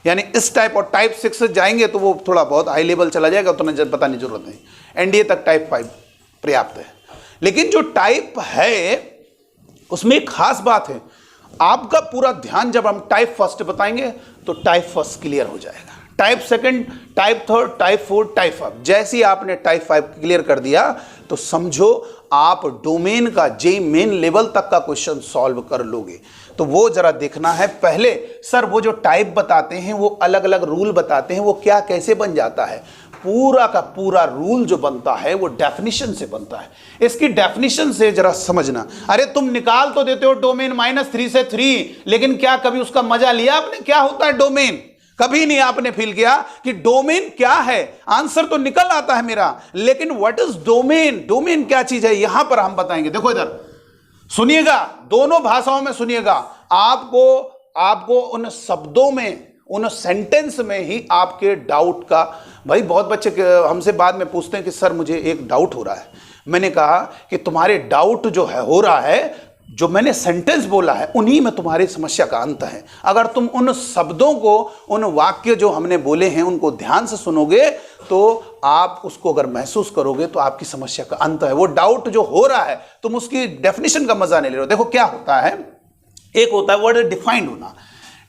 यानी इस टाइप और टाइप 6 से जाएंगे तो वो थोड़ा बहुत हाई लेवल चला जाएगा, उतना बताने की जरूरत नहीं। एनडीए तक टाइप 5 पर्याप्त है। लेकिन जो टाइप है उसमें एक खास बात है, आपका पूरा ध्यान जब हम टाइप फर्स्ट बताएंगे तो टाइप फर्स्ट क्लियर हो जाएगा। Type second, type third, type 4, type 5, जैसे ही आपने टाइप 5 क्लियर कर दिया तो समझो आप डोमेन का जेईई मेन लेवल तक का क्वेश्चन सॉल्व कर लोगे। तो वो जरा देखना है पहले। सर वो जो टाइप बताते हैं वो अलग अलग रूल बताते हैं, वो क्या कैसे बन जाता है। पूरा का पूरा रूल जो बनता है वो डेफिनेशन से बनता है। इसकी डेफिनेशन से जरा समझना। अरे तुम निकाल तो देते हो डोमेन -3 से 3, लेकिन क्या कभी उसका मजा लिया आपने, क्या होता है डोमेन? कभी नहीं आपने फील किया कि डोमेन क्या है। आंसर तो निकल आता है मेरा, लेकिन व्हाट इज डोमेन, डोमेन क्या चीज है, यहां पर हम बताएंगे। देखो इधर सुनिएगा, दोनों भाषाओं में सुनिएगा। आपको उन शब्दों में, उन सेंटेंस में ही आपके डाउट का, भाई बहुत बच्चे हमसे बाद में पूछते हैं कि सर मुझे एक डाउट हो रहा है। मैंने कहा कि तुम्हारे डाउट जो है हो रहा है, जो मैंने सेंटेंस बोला है उन्हीं में तुम्हारी समस्या का अंत है। अगर तुम उन शब्दों को, उन वाक्य जो हमने बोले हैं उनको ध्यान से सुनोगे तो आप उसको अगर महसूस करोगे तो आपकी समस्या का अंत है। वो डाउट जो हो रहा है तुम उसकी डेफिनेशन का मजा नहीं ले रहे हो। देखो क्या होता है, एक होता है वर्ड डिफाइंड होना।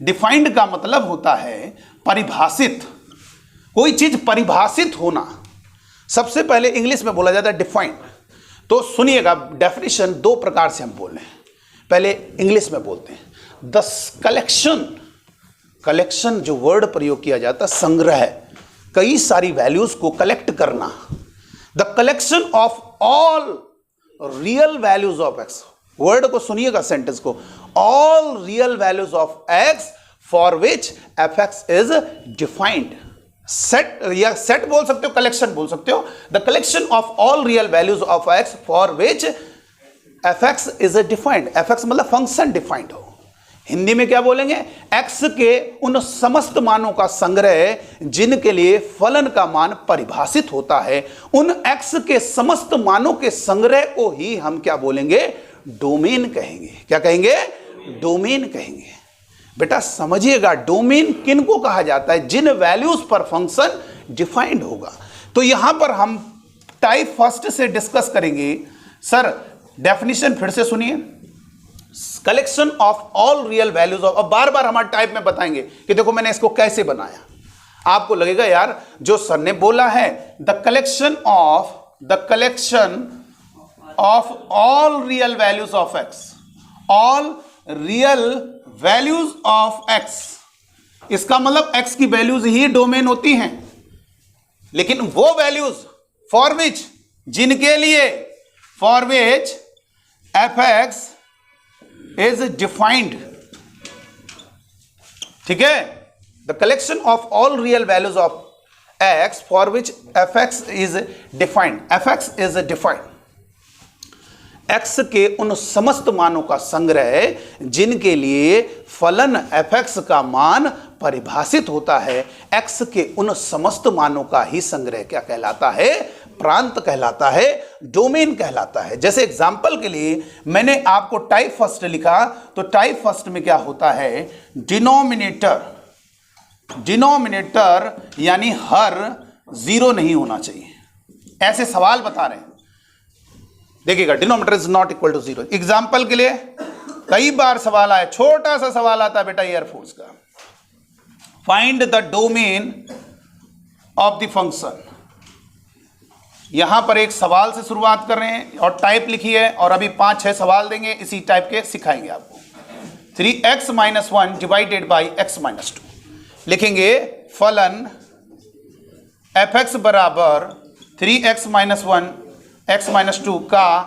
डिफाइंड का मतलब होता है परिभाषित, कोई चीज परिभाषित होना। सबसे पहले इंग्लिश में बोला जाता है डिफाइंड। तो सुनिएगा, डेफिनेशन दो प्रकार से हम बोल रहे हैं। पहले इंग्लिश में बोलते हैं द कलेक्शन, कलेक्शन जो वर्ड प्रयोग किया जाता है, संग्रह, कई सारी वैल्यूज को कलेक्ट करना। The collection of all real values of x, word को सुनिएगा, सेंटेंस को, all real values of x for which F x is defined. Set या सेट बोल सकते हो, कलेक्शन बोल सकते हो। The collection of all real values of x for which F x is defined. F x मतलब function defined हो। हिंदी में क्या बोलेंगे, एक्स के उन समस्त मानों का संग्रह जिनके लिए फलन का मान परिभाषित होता है, उन एक्स के समस्त मानों के संग्रह को ही हम क्या बोलेंगे, डोमेन कहेंगे। क्या कहेंगे, डोमेन कहेंगे। बेटा समझिएगा, डोमेन किनको कहा जाता है, जिन वैल्यूज पर फंक्शन डिफाइंड होगा। तो यहां पर हम टाइप फर्स्ट से डिस्कस करेंगे। सर डेफिनेशन फिर से सुनिए, collection of all real values of, और बार बार हमारे टाइप में बताएंगे कि देखो मैंने इसको कैसे बनाया। आपको लगेगा यार जो सर ने बोला है the collection of all real values of x, all real values of x, इसका मतलब एक्स की वैल्यूज ही डोमेन होती हैं, लेकिन वो वैल्यूज फॉर विच, जिनके लिए, for which F x is defined. ठीक है, the collection of all real values of x for which F x is defined, F x is defined, x के उन समस्त मानों का संग्रह जिनके लिए फलन एफ एक्स का मान परिभाषित होता है। एक्स के उन समस्त मानों का ही संग्रह क्या कहलाता है? प्रांत कहलाता है, डोमेन कहलाता है। जैसे एग्जाम्पल के लिए मैंने आपको टाइप फर्स्ट लिखा, तो टाइप फर्स्ट में क्या होता है? डिनोमिनेटर यानी हर जीरो नहीं होना चाहिए, ऐसे सवाल बता रहे हैं। देखिएगा, denominator is not equal to zero. Example के लिए कई बार सवाल आया, छोटा सा सवाल आता है बेटा एयरफोर्स का, find the domain of the function. यहां पर एक सवाल से शुरुआत कर रहे हैं और टाइप लिखी है, और अभी 5-6 सवाल देंगे इसी टाइप के, सिखाएंगे आपको। 3x - 1 डिवाइडेड बाई x - 2 लिखेंगे। फलन f(x) बराबर 3x - 1 x - 2 का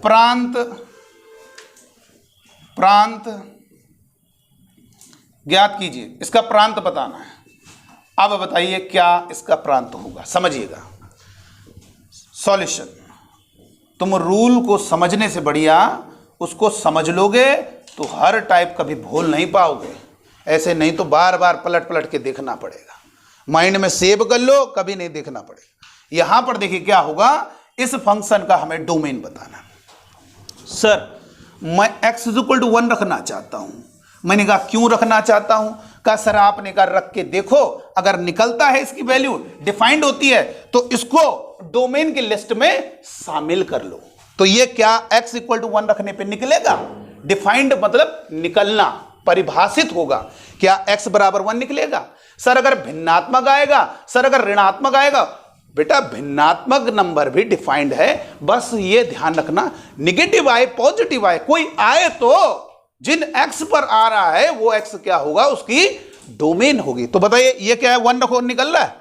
प्रांत ज्ञात कीजिए। इसका प्रांत बताना है। अब बताइए क्या इसका प्रांत होगा, समझिएगा। सॉल्यूशन, तुम रूल को समझने से बढ़िया उसको समझ लोगे तो हर टाइप कभी भूल नहीं पाओगे, ऐसे नहीं तो बार बार पलट पलट के देखना पड़ेगा। माइंड में सेव कर लो, कभी नहीं देखना पड़ेगा। यहां पर देखिए क्या होगा, इस फंक्शन का हमें डोमेन बताना। सर मैं x = 1 रखना चाहता हूं। मैंने कहा क्यों रखना चाहता हूं? कहा सर आपने कहा रख के देखो, अगर निकलता है इसकी वैल्यू डिफाइंड होती है तो इसको डोमेन की लिस्ट में शामिल कर लो। तो ये क्या x = 1 रखने पे निकलेगा? डिफाइंड मतलब निकलना, परिभाषित होगा। क्या x बराबर 1 निकलेगा? सर अगर भिन्नात्मक आएगा, सर अगर ऋणात्मक आएगा। बेटा भिन्नात्मक नंबर भी डिफाइंड है, बस ये ध्यान रखना निगेटिव आए पॉजिटिव आए, कोई आए तो जिन x पर आ रहा है वो x क्या होगा, उसकी डोमेन होगी। तो बताइए ये क्या है, 1 रखो निकल रहा है।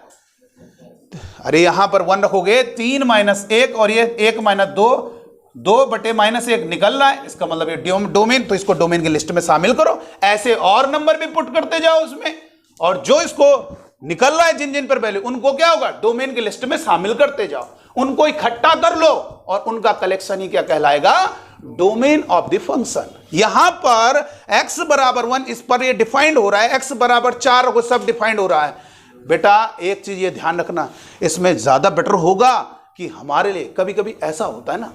अरे यहां पर 1 रखोगे 3 - 1 और ये 1 - 2, 2/-1 निकल रहा है, इसका मतलब ये डोमेन, तो इसको डोमेन की लिस्ट में शामिल करो। ऐसे और नंबर भी पुट करते जाओ उसमें, और जो इसको निकल रहा है जिन जिन पर वैल्यू, उनको क्या होगा, डोमेन की लिस्ट में शामिल करते जाओ, उनको इकट्ठा कर लो और उनका कलेक्शन ही क्या कहलाएगा, डोमेन ऑफ द फंक्शन। यहां पर x बराबर 1 इस पर ये डिफाइंड हो रहा है, x बराबर 4 को सब डिफाइंड हो रहा है। बेटा एक चीज ये ध्यान रखना, इसमें ज्यादा बेटर होगा कि हमारे लिए कभी कभी ऐसा होता है ना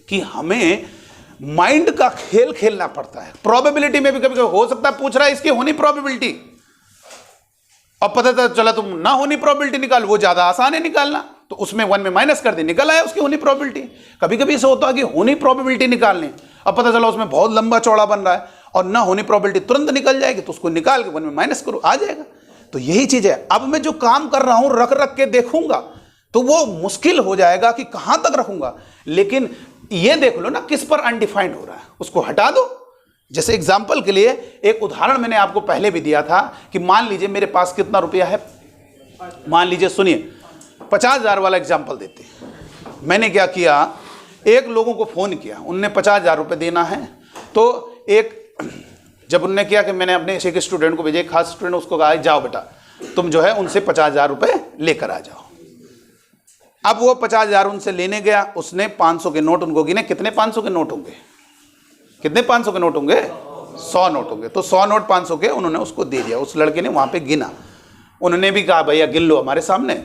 कि हमें माइंड का खेल खेलना पड़ता है। प्रोबेबिलिटी में भी कभी कभी हो सकता है पूछ रहा है इसकी होनी प्रोबेबिलिटी, अब पता चला तुम ना होनी प्रोबेबिलिटी निकाल, वो ज्यादा आसान है निकालना, तो उसमें 1 में माइनस कर दे, निकल आया उसकी होनी प्रोबेबिलिटी। कभी कभी ऐसा होता है कि होनी प्रोबेबिलिटी निकालनी, अब पता चला उसमें बहुत लंबा चौड़ा बन रहा है और ना होनी प्रोबेबिलिटी तुरंत निकल जाएगी, तो उसको निकाल के 1 में माइनस करो, आ जाएगा। तो यही चीज है। अब मैं जो काम कर रहा हूं रख रख के देखूंगा तो वो मुश्किल हो जाएगा कि कहां तक रखूंगा, लेकिन ये देख लो ना किस पर अनडिफाइंड हो रहा है, उसको हटा दो। जैसे एग्जाम्पल के लिए एक उदाहरण मैंने आपको पहले भी दिया था कि मान लीजिए मेरे पास कितना रुपया है, मान लीजिए सुनिए 50,000 वाला एग्जाम्पल देते हैं। मैंने क्या किया, एक लोगों को फोन किया, उनने 50,000 रुपये देना है, तो एक जब उनने किया कि मैंने अपने एक स्टूडेंट को भेजा, एक खास स्टूडेंट, उसको कहा जाओ बेटा तुम जो है उनसे 50,000 रुपये लेकर आ जाओ। अब वो 50,000 उनसे लेने गया, उसने 500 के नोट उनको गिने। कितने 500 के नोट होंगे, कितने 500 के नोट होंगे, 100 नोट होंगे। तो 100 नोट 500 के उन्होंने उसको दे दिया। उस लड़के ने वहां पे गिना, उन्होंने भी कहा भैया गिन लो हमारे सामने,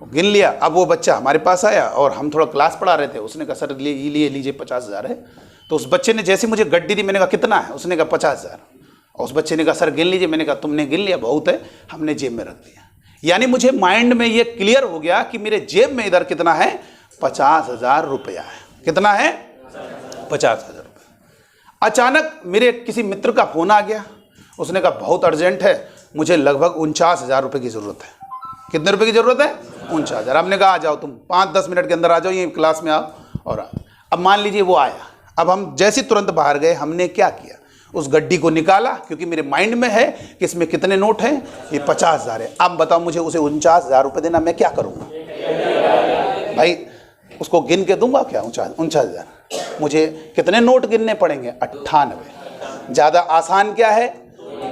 गिन लिया। अब वो बच्चा हमारे पास आया और हम थोड़ा क्लास पढ़ा रहे थे, उसने कहा सर लीजिए 50,000 है। तो उस बच्चे ने जैसे मुझे गड्डी दी, मैंने कहा कितना है, उसने कहा 50,000। और उस बच्चे ने कहा सर गिन लीजिए, मैंने कहा तुमने गिन लिया, बहुत है, हमने जेब में रख दिया। यानी मुझे माइंड में ये क्लियर हो गया कि मेरे जेब में इधर कितना है, 50,000 रुपया है। कितना है, 50,000 रुपया। अचानक मेरे किसी मित्र का फोन आ गया, उसने कहा बहुत अर्जेंट है, मुझे लगभग 49,000 रुपये की ज़रूरत है। कितने रुपए की ज़रूरत है? 49,000। आपने कहा आ जाओ, तुम 5-10 मिनट के अंदर आ जाओ, ये क्लास में आओ। और अब मान लीजिए वो आया, अब हम जैसे तुरंत बाहर गए, हमने क्या किया, उस गड्डी को निकाला, क्योंकि मेरे माइंड में है कि इसमें कितने नोट हैं, ये 50,000 है। अब बताओ मुझे उसे 49,000 रुपये देना, मैं क्या करूँगा भाई? उसको गिन के दूंगा क्या 49,000? मुझे कितने नोट गिनने पड़ेंगे? 98। ज़्यादा आसान क्या है,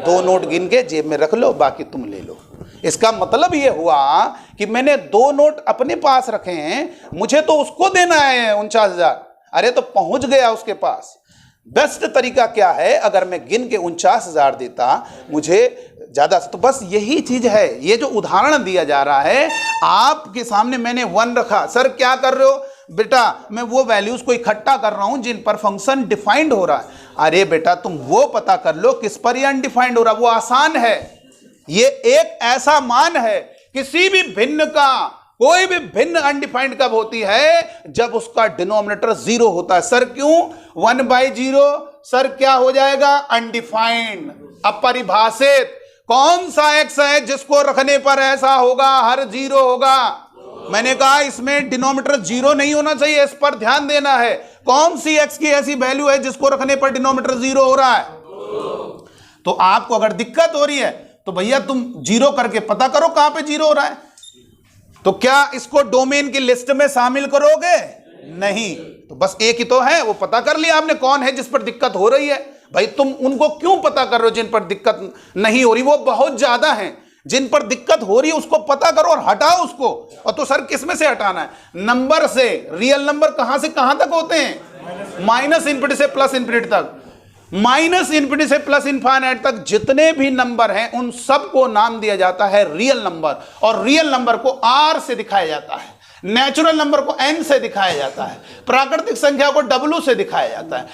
2 नोट गिन के जेब में रख लो, बाकी तुम ले लो। इसका मतलब ये हुआ कि मैंने 2 नोट अपने पास रखे हैं, मुझे तो उसको देना है 49,000। अरे तो पहुंच गया उसके पास। बेस्ट तरीका क्या है, अगर मैं गिन के 49,000 देता, मुझे ज्यादा। तो बस यही चीज है, ये जो उदाहरण दिया जा रहा है आपके सामने, मैंने 1 रखा। सर क्या कर रहे हो? बेटा मैं वो वैल्यूज को इकट्ठा कर रहा हूं जिन पर फंक्शन डिफाइंड हो रहा है। अरे बेटा तुम वो पता कर लो किस पर ये अनडिफाइंड हो रहा है, वो आसान है। ये एक ऐसा मान है, किसी भी भिन्न का, कोई भी भिन्न अनडिफाइंड कब होती है? जब उसका डिनोमिनेटर 0 होता है। सर क्यों? 1/0। सर क्या हो जाएगा? अनडिफाइंड, अपरिभाषित। कौन सा एक्स है जिसको रखने पर ऐसा होगा, हर 0 होगा? मैंने कहा इसमें डिनोमिनेटर 0 नहीं होना चाहिए, इस पर ध्यान देना है। कौन सी एक्स की ऐसी वैल्यू है जिसको रखने पर डिनोमिनेटर 0 हो रहा है? तो आपको अगर दिक्कत हो रही है तो भैया तुम 0 करके पता करो कहां पे 0 हो रहा है। तो क्या इसको डोमेन की लिस्ट में शामिल करोगे? नहीं। तो बस एक ही तो है, वो पता कर लिया आपने कौन है जिस पर दिक्कत हो रही है। भाई तुम उनको क्यों पता कर रहे हो जिन पर दिक्कत नहीं हो रही? वो बहुत ज्यादा हैं। जिन पर दिक्कत हो रही है उसको पता करो और हटाओ उसको। और तो सर किस में से हटाना है? नंबर से। रियल नंबर कहां से कहां तक होते हैं? माइनस इंफिनिटी से प्लस इंफिनिटी तक। माइनस इंफिनिटी से प्लस इनफाइनाइट तक जितने भी नंबर हैं उन सबको नाम दिया जाता है रियल नंबर। और रियल नंबर को आर से दिखाया जाता है, नेचुरल नंबर को एन से दिखाया जाता है, प्राकृतिक संख्या को डब्ल्यू से दिखाया जाता है,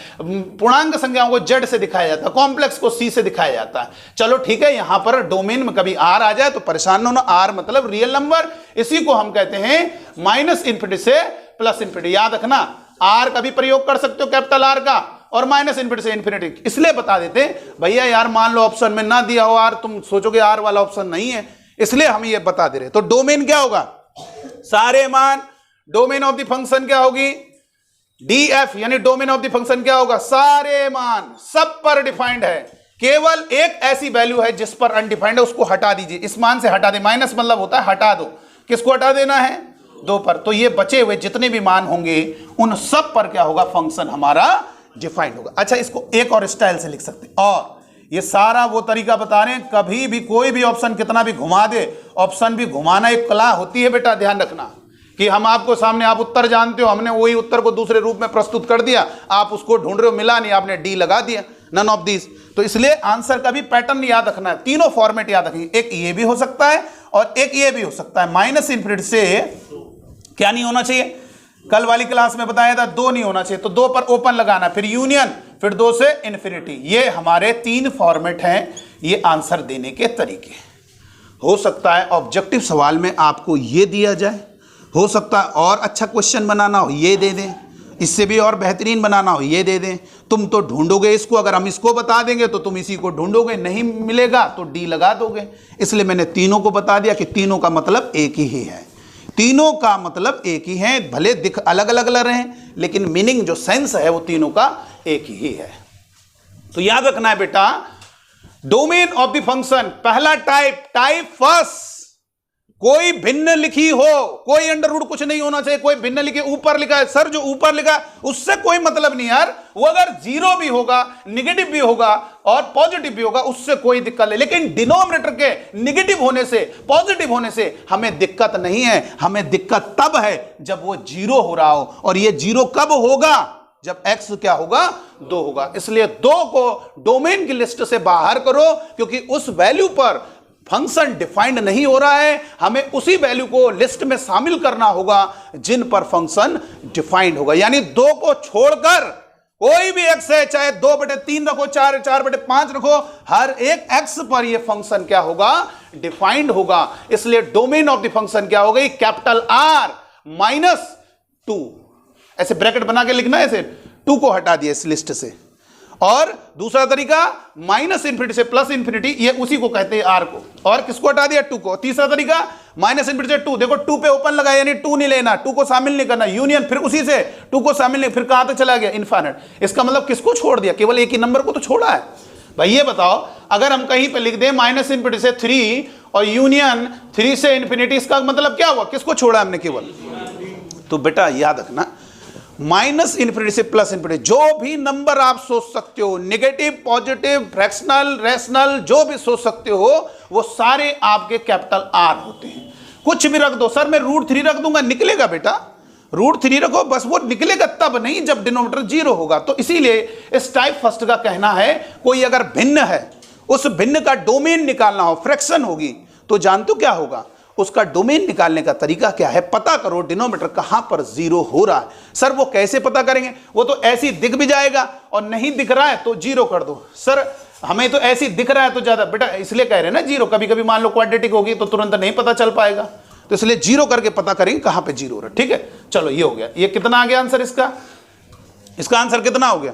पूर्णांक संख्याओं को जेड से दिखाया जाता है, कॉम्प्लेक्स को सी से दिखाया जाता है। चलो ठीक है, यहां पर डोमेन में कभी आर आ जाए तो परेशान होना। आर मतलब रियल नंबर, इसी को हम कहते हैं माइनस इंफिनिटी से प्लस इंफिनिटी। याद रखना, आर का भी प्रयोग कर सकते हो कैपिटल आर का, और माइनस इंफिनिटी से इंफिनिटी। इसलिए बता देते भैया यार मान लो ऑप्शन में ना दिया हो आर, तुम सोचोगे आर वाला ऑप्शन नहीं है, इसलिए हम ये बता दे रहे। तो डोमेन क्या होगा? सारे मान। डोमेन ऑफ द फंक्शन क्या होगी? डीएफ, यानी डोमेन ऑफ द फंक्शन क्या होगा? सारे मान, सब पर डिफाइंड है। केवल एक ऐसी वैल्यू है जिस पर अनडिफाइंड है, उसको हटा दीजिए, इस मान से हटा दे। माइनस मतलब होता है हटा दो। किसको हटा देना है? 2 पर। तो ये बचे हुए जितने भी मान होंगे उन सब पर क्या होगा? फंक्शन हमारा डिफाइंड होगा। अच्छा, इसको एक और स्टाइल से लिख सकते हैं, और ये सारा वो तरीका बता रहे हैं। कभी भी कोई भी ऑप्शन कितना भी घुमा दे, ऑप्शन भी घुमाना एक कला होती है बेटा। ध्यान रखना कि हम आपको सामने, आप उत्तर जानते हो, हमने वही उत्तर को दूसरे रूप में प्रस्तुत कर दिया, आप उसको ढूंढ रहे हो, मिला नहीं, आपने डी लगा दिया, नन ऑफ दिस। तो इसलिए आंसर का भी पैटर्न याद रखना है। तीनों फॉर्मेट याद रखेंगे, एक ये भी हो सकता है और एक ये भी हो सकता है। माइनस इंफिनिटी से क्या नहीं होना चाहिए? कल वाली क्लास में बताया था 2 नहीं होना चाहिए, तो 2 पर ओपन लगाना, फिर यूनियन, फिर 2 से इन्फिनिटी। ये हमारे 3 फॉर्मेट हैं, ये आंसर देने के तरीके। हो सकता है ऑब्जेक्टिव सवाल में आपको ये दिया जाए, हो सकता है और अच्छा क्वेश्चन बनाना हो ये दे दें, इससे भी और बेहतरीन बनाना हो ये दे दें। तुम तो ढूंढोगे इसको, अगर हम इसको बता देंगे तो तुम इसी को ढूंढोगे, नहीं मिलेगा तो डी लगा दोगे। इसलिए मैंने तीनों को बता दिया कि तीनों का मतलब एक ही है। तीनों का मतलब एक ही है, भले दिख अलग अलग लग रहे हैं, लेकिन मीनिंग जो सेंस है वो तीनों का एक ही है। तो याद रखना है बेटा, डोमेन ऑफ द फंक्शन, पहला टाइप फर्स्ट, कोई भिन्न लिखी हो, कोई अंडर रूट कुछ नहीं होना चाहिए, कोई भिन्न लिखे। ऊपर लिखा है सर, जो ऊपर लिखा है उससे कोई मतलब नहीं यार, वो अगर 0 भी होगा, निगेटिव भी होगा और पॉजिटिव भी होगा, उससे कोई दिक्कत नहीं। लेकिन डिनोमिनेटर के निगेटिव होने से, पॉजिटिव होने से हमें दिक्कत नहीं है। हमें दिक्कत तब है जब वो 0 हो रहा हो, और ये 0 कब होगा? जब x क्या होगा? 2 होगा। इसलिए 2 को डोमेन की लिस्ट से बाहर करो, क्योंकि उस वैल्यू पर फंक्शन डिफाइंड नहीं हो रहा है। हमें उसी वैल्यू को लिस्ट में शामिल करना होगा जिन पर फंक्शन डिफाइंड होगा। यानी 2 को छोड़कर कोई भी x है, चाहे 2/3 रखो, 4/5 रखो, हर एक x पर यह फंक्शन क्या होगा? डिफाइंड होगा। इसलिए डोमेन ऑफ द फंक्शन क्या हो गई? Capital R -2। ऐसे ब्रैकेट बना के लिखना है, ऐसे 2 को हटा दिया इस लिस्ट से, और दूसरा तरीका माइनस इंफिनिटी से प्लस इंफिनिटी, ये उसी को कहते हैं आर को, और किसको हटा दिया, 2 को। तीसरा तरीका माइनस इंफिनिटी से 2, देखो 2 पे ओपन लगा, यानी 2 नहीं लेना, 2 को शामिल नहीं करना, यूनियन, फिर उसी से 2 को शामिल नहीं, फिर कहां तक चला गया, इनफाइनाइट। इसका मतलब किसको छोड़ दिया, केवल एक ही नंबर को तो छोड़ा है। भाई ये बताओ, अगर हम कहीं पे लिख दें माइनस इंफिनिटी से 3 और यूनियन 3 से इंफिनिटी, इसका मतलब क्या हुआ, किसको छोड़ा हमने, केवल। तो बेटा याद रखना, माइनस इंफिनिटी से प्लस इंफिनिटी, जो भी नंबर आप सोच सकते हो, नेगेटिव, पॉजिटिव, फ्रैक्शनल, रेशनल, जो भी सोच सकते हो, वो सारे आपके कैपिटल आर होते हैं। कुछ भी रख दो, सर मैं √3 रख दूंगा, निकलेगा बेटा, √3 रखो बस, वो निकलेगा तब नहीं जब डिनोमिनेटर 0 होगा। तो इसीलिए इस टाइप फर्स्ट का कहना है, कोई अगर भिन्न है, उस भिन्न का डोमेन निकालना हो, फ्रैक्शन होगी, तो जानते हो क्या होगा, उसका डोमेन निकालने का तरीका क्या है, पता करो डिनोमिनेटर कहां पर 0 हो रहा है। सर वो कैसे पता करेंगे, वो तो ऐसी दिख भी जाएगा, और नहीं दिख रहा है तो 0 कर दो। सर हमें तो ऐसी दिख रहा है तो ज्यादा, बेटा इसलिए कह रहे हैं ना 0, कभी कभी मान लो क्वाड्रेटिक होगी तो तुरंत नहीं पता चल पाएगा, तो इसलिए 0 करके पता करेंगे कहां पे 0 हो रहा है। ठीक है, चलो ये हो गया। ये कितना आ गया आंसर, इसका आंसर कितना हो गया।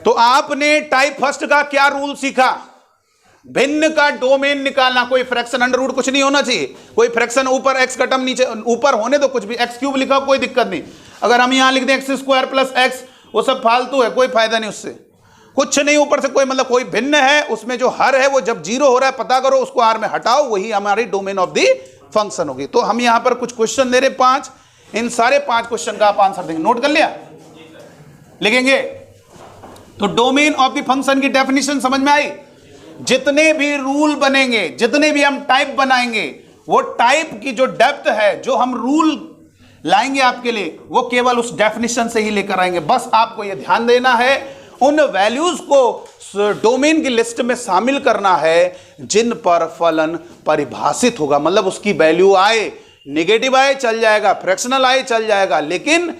तो आपने टाइप फर्स्ट का क्या रूल सीखा, भिन्न का डोमेन निकालना, कोई फ्रैक्शन अंडर रूट कुछ नहीं होना चाहिए, कोई फ्रैक्शन ऊपर एक्स का टर्म नीचे, ऊपर होने दो कुछ भी, x³ लिखा कोई दिक्कत नहीं। अगर हम यहां लिख दें x² + x, वो सब फालतू है, कोई फायदा नहीं उससे, कुछ नहीं ऊपर से कोई मतलब, कोई भिन्न है उसमें जो हर है वो जब 0 हो रहा है पता करो, उसको आर में हटाओ, वही हमारी डोमेन ऑफ द फंक्शन होगी। तो हम यहां पर कुछ क्वेश्चन दे रहे 5, इन सारे 5 क्वेश्चन का आप आंसर देंगे, नोट कर लिया, लिखेंगे। तो डोमेन ऑफ द फंक्शन की डेफिनेशन समझ में आई। जितने भी रूल बनेंगे, जितने भी हम टाइप बनाएंगे, वो टाइप की जो डेप्थ है, जो हम रूल लाएंगे आपके लिए, वो केवल उस डेफिनेशन से ही लेकर आएंगे। बस आपको ये ध्यान देना है, उन वैल्यूज को डोमेन की लिस्ट में शामिल करना है जिन पर फलन परिभाषित होगा, मतलब उसकी वैल्यू आए, नेगेटिव आए चल जाएगा, फ्रैक्शनल आए चल जाएगा, लेकिन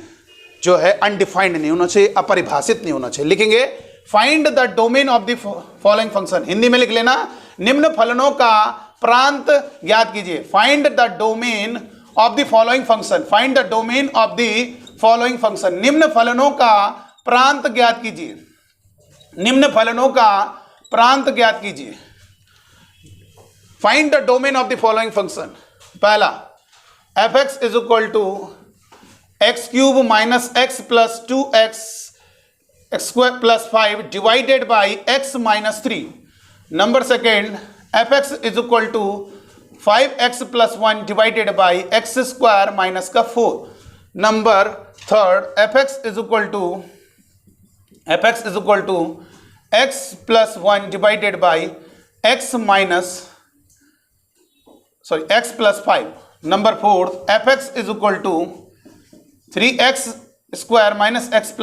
जो है अनडिफाइंड नहीं होना चाहिए, अपरिभाषित नहीं होना चाहिए। लिखेंगे find the domain of the following function, Hindi में लिख लेना, निम्न फलनों का प्रांत ज्ञात कीजिए। Find the domain of the following function, find the domain of the following function, निम्न फलनों का प्रांत ज्ञात कीजिए, निम्न फलनों का प्रांत ज्ञात कीजिए। Find the domain of the following function, पहला f(x) = x³ - x + 2x x² + 5 divided by x - 3. Number second, f(x) = 5x + 1 divided by x² - 4. Number third, f(x) = x + 1 divided by x + 5. Number fourth, f(x) = 3x² - x +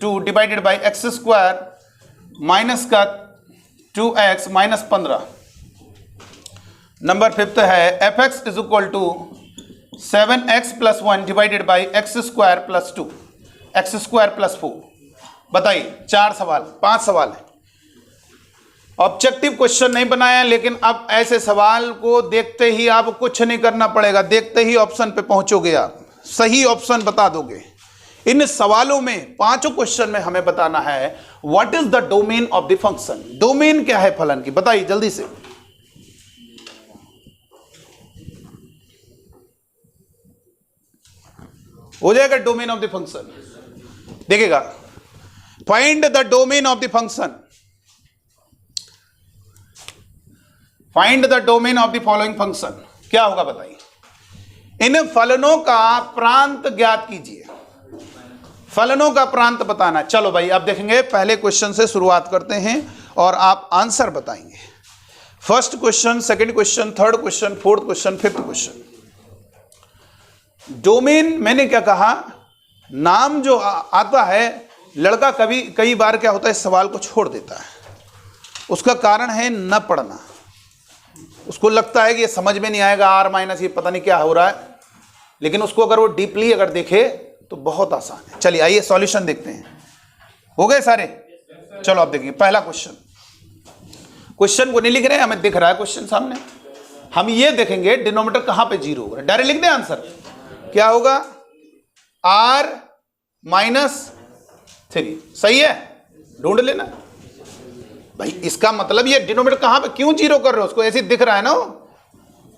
2 divided by x² - 2x - 15. Number fifth है f(x) = 7x + 1 divided by x² + 2 x² + 4. बताइए, 4 सवाल, 5 सवाल है। Objective question नहीं बनाया, लेकिन अब ऐसे सवाल को देखते ही आप कुछ नहीं करना पड़ेगा, देखते ही ऑप्शन पे पहुंचोगे, आप सही ऑप्शन बता दोगे। इन सवालों में 5 क्वेश्चन में हमें बताना है what is the domain of the function, domain क्या है फलन की, बताइए जल्दी से। हो जाएगा डोमेन ऑफ द फंक्शन, देखिएगा, find the domain of the function, find the domain of the following function, क्या होगा बताइए। इन फलनों का प्रांत ज्ञात कीजिए, फलनों का प्रांत बताना। चलो भाई अब देखेंगे, पहले क्वेश्चन से शुरुआत करते हैं और आप आंसर बताएंगे। First question, second question, third question, fourth question, fifth question. Domain, मैंने क्या कहा, नाम जो आता है, लड़का कई बार क्या होता है, इस सवाल को छोड़ देता है, उसका कारण है न पढ़ना, उसको लगता है कि ये समझ में नहीं आएगा, R- ये पता नहीं क्या हो रहा है, लेकिन उसको अगर वो डीपली अगर देखे तो बहुत आसान है। चलिए आइए सॉल्यूशन देखते हैं। हो गए सारे, चलो आप देखिए पहला क्वेश्चन, क्वेश्चन को नहीं लिख रहे हैं, हमें दिख रहा है क्वेश्चन सामने, हम ये देखेंगे डिनोमिनेटर कहां पे 0 होगा, डायरेक्ट लिख दें आंसर, क्या होगा R - 3, सही है, ढूंढ लेना भाई। इसका मतलब ये डिनोमिनेटर कहां पे क्यों जीरो कर रहे हो, उसको ऐसे दिख रहा है ना,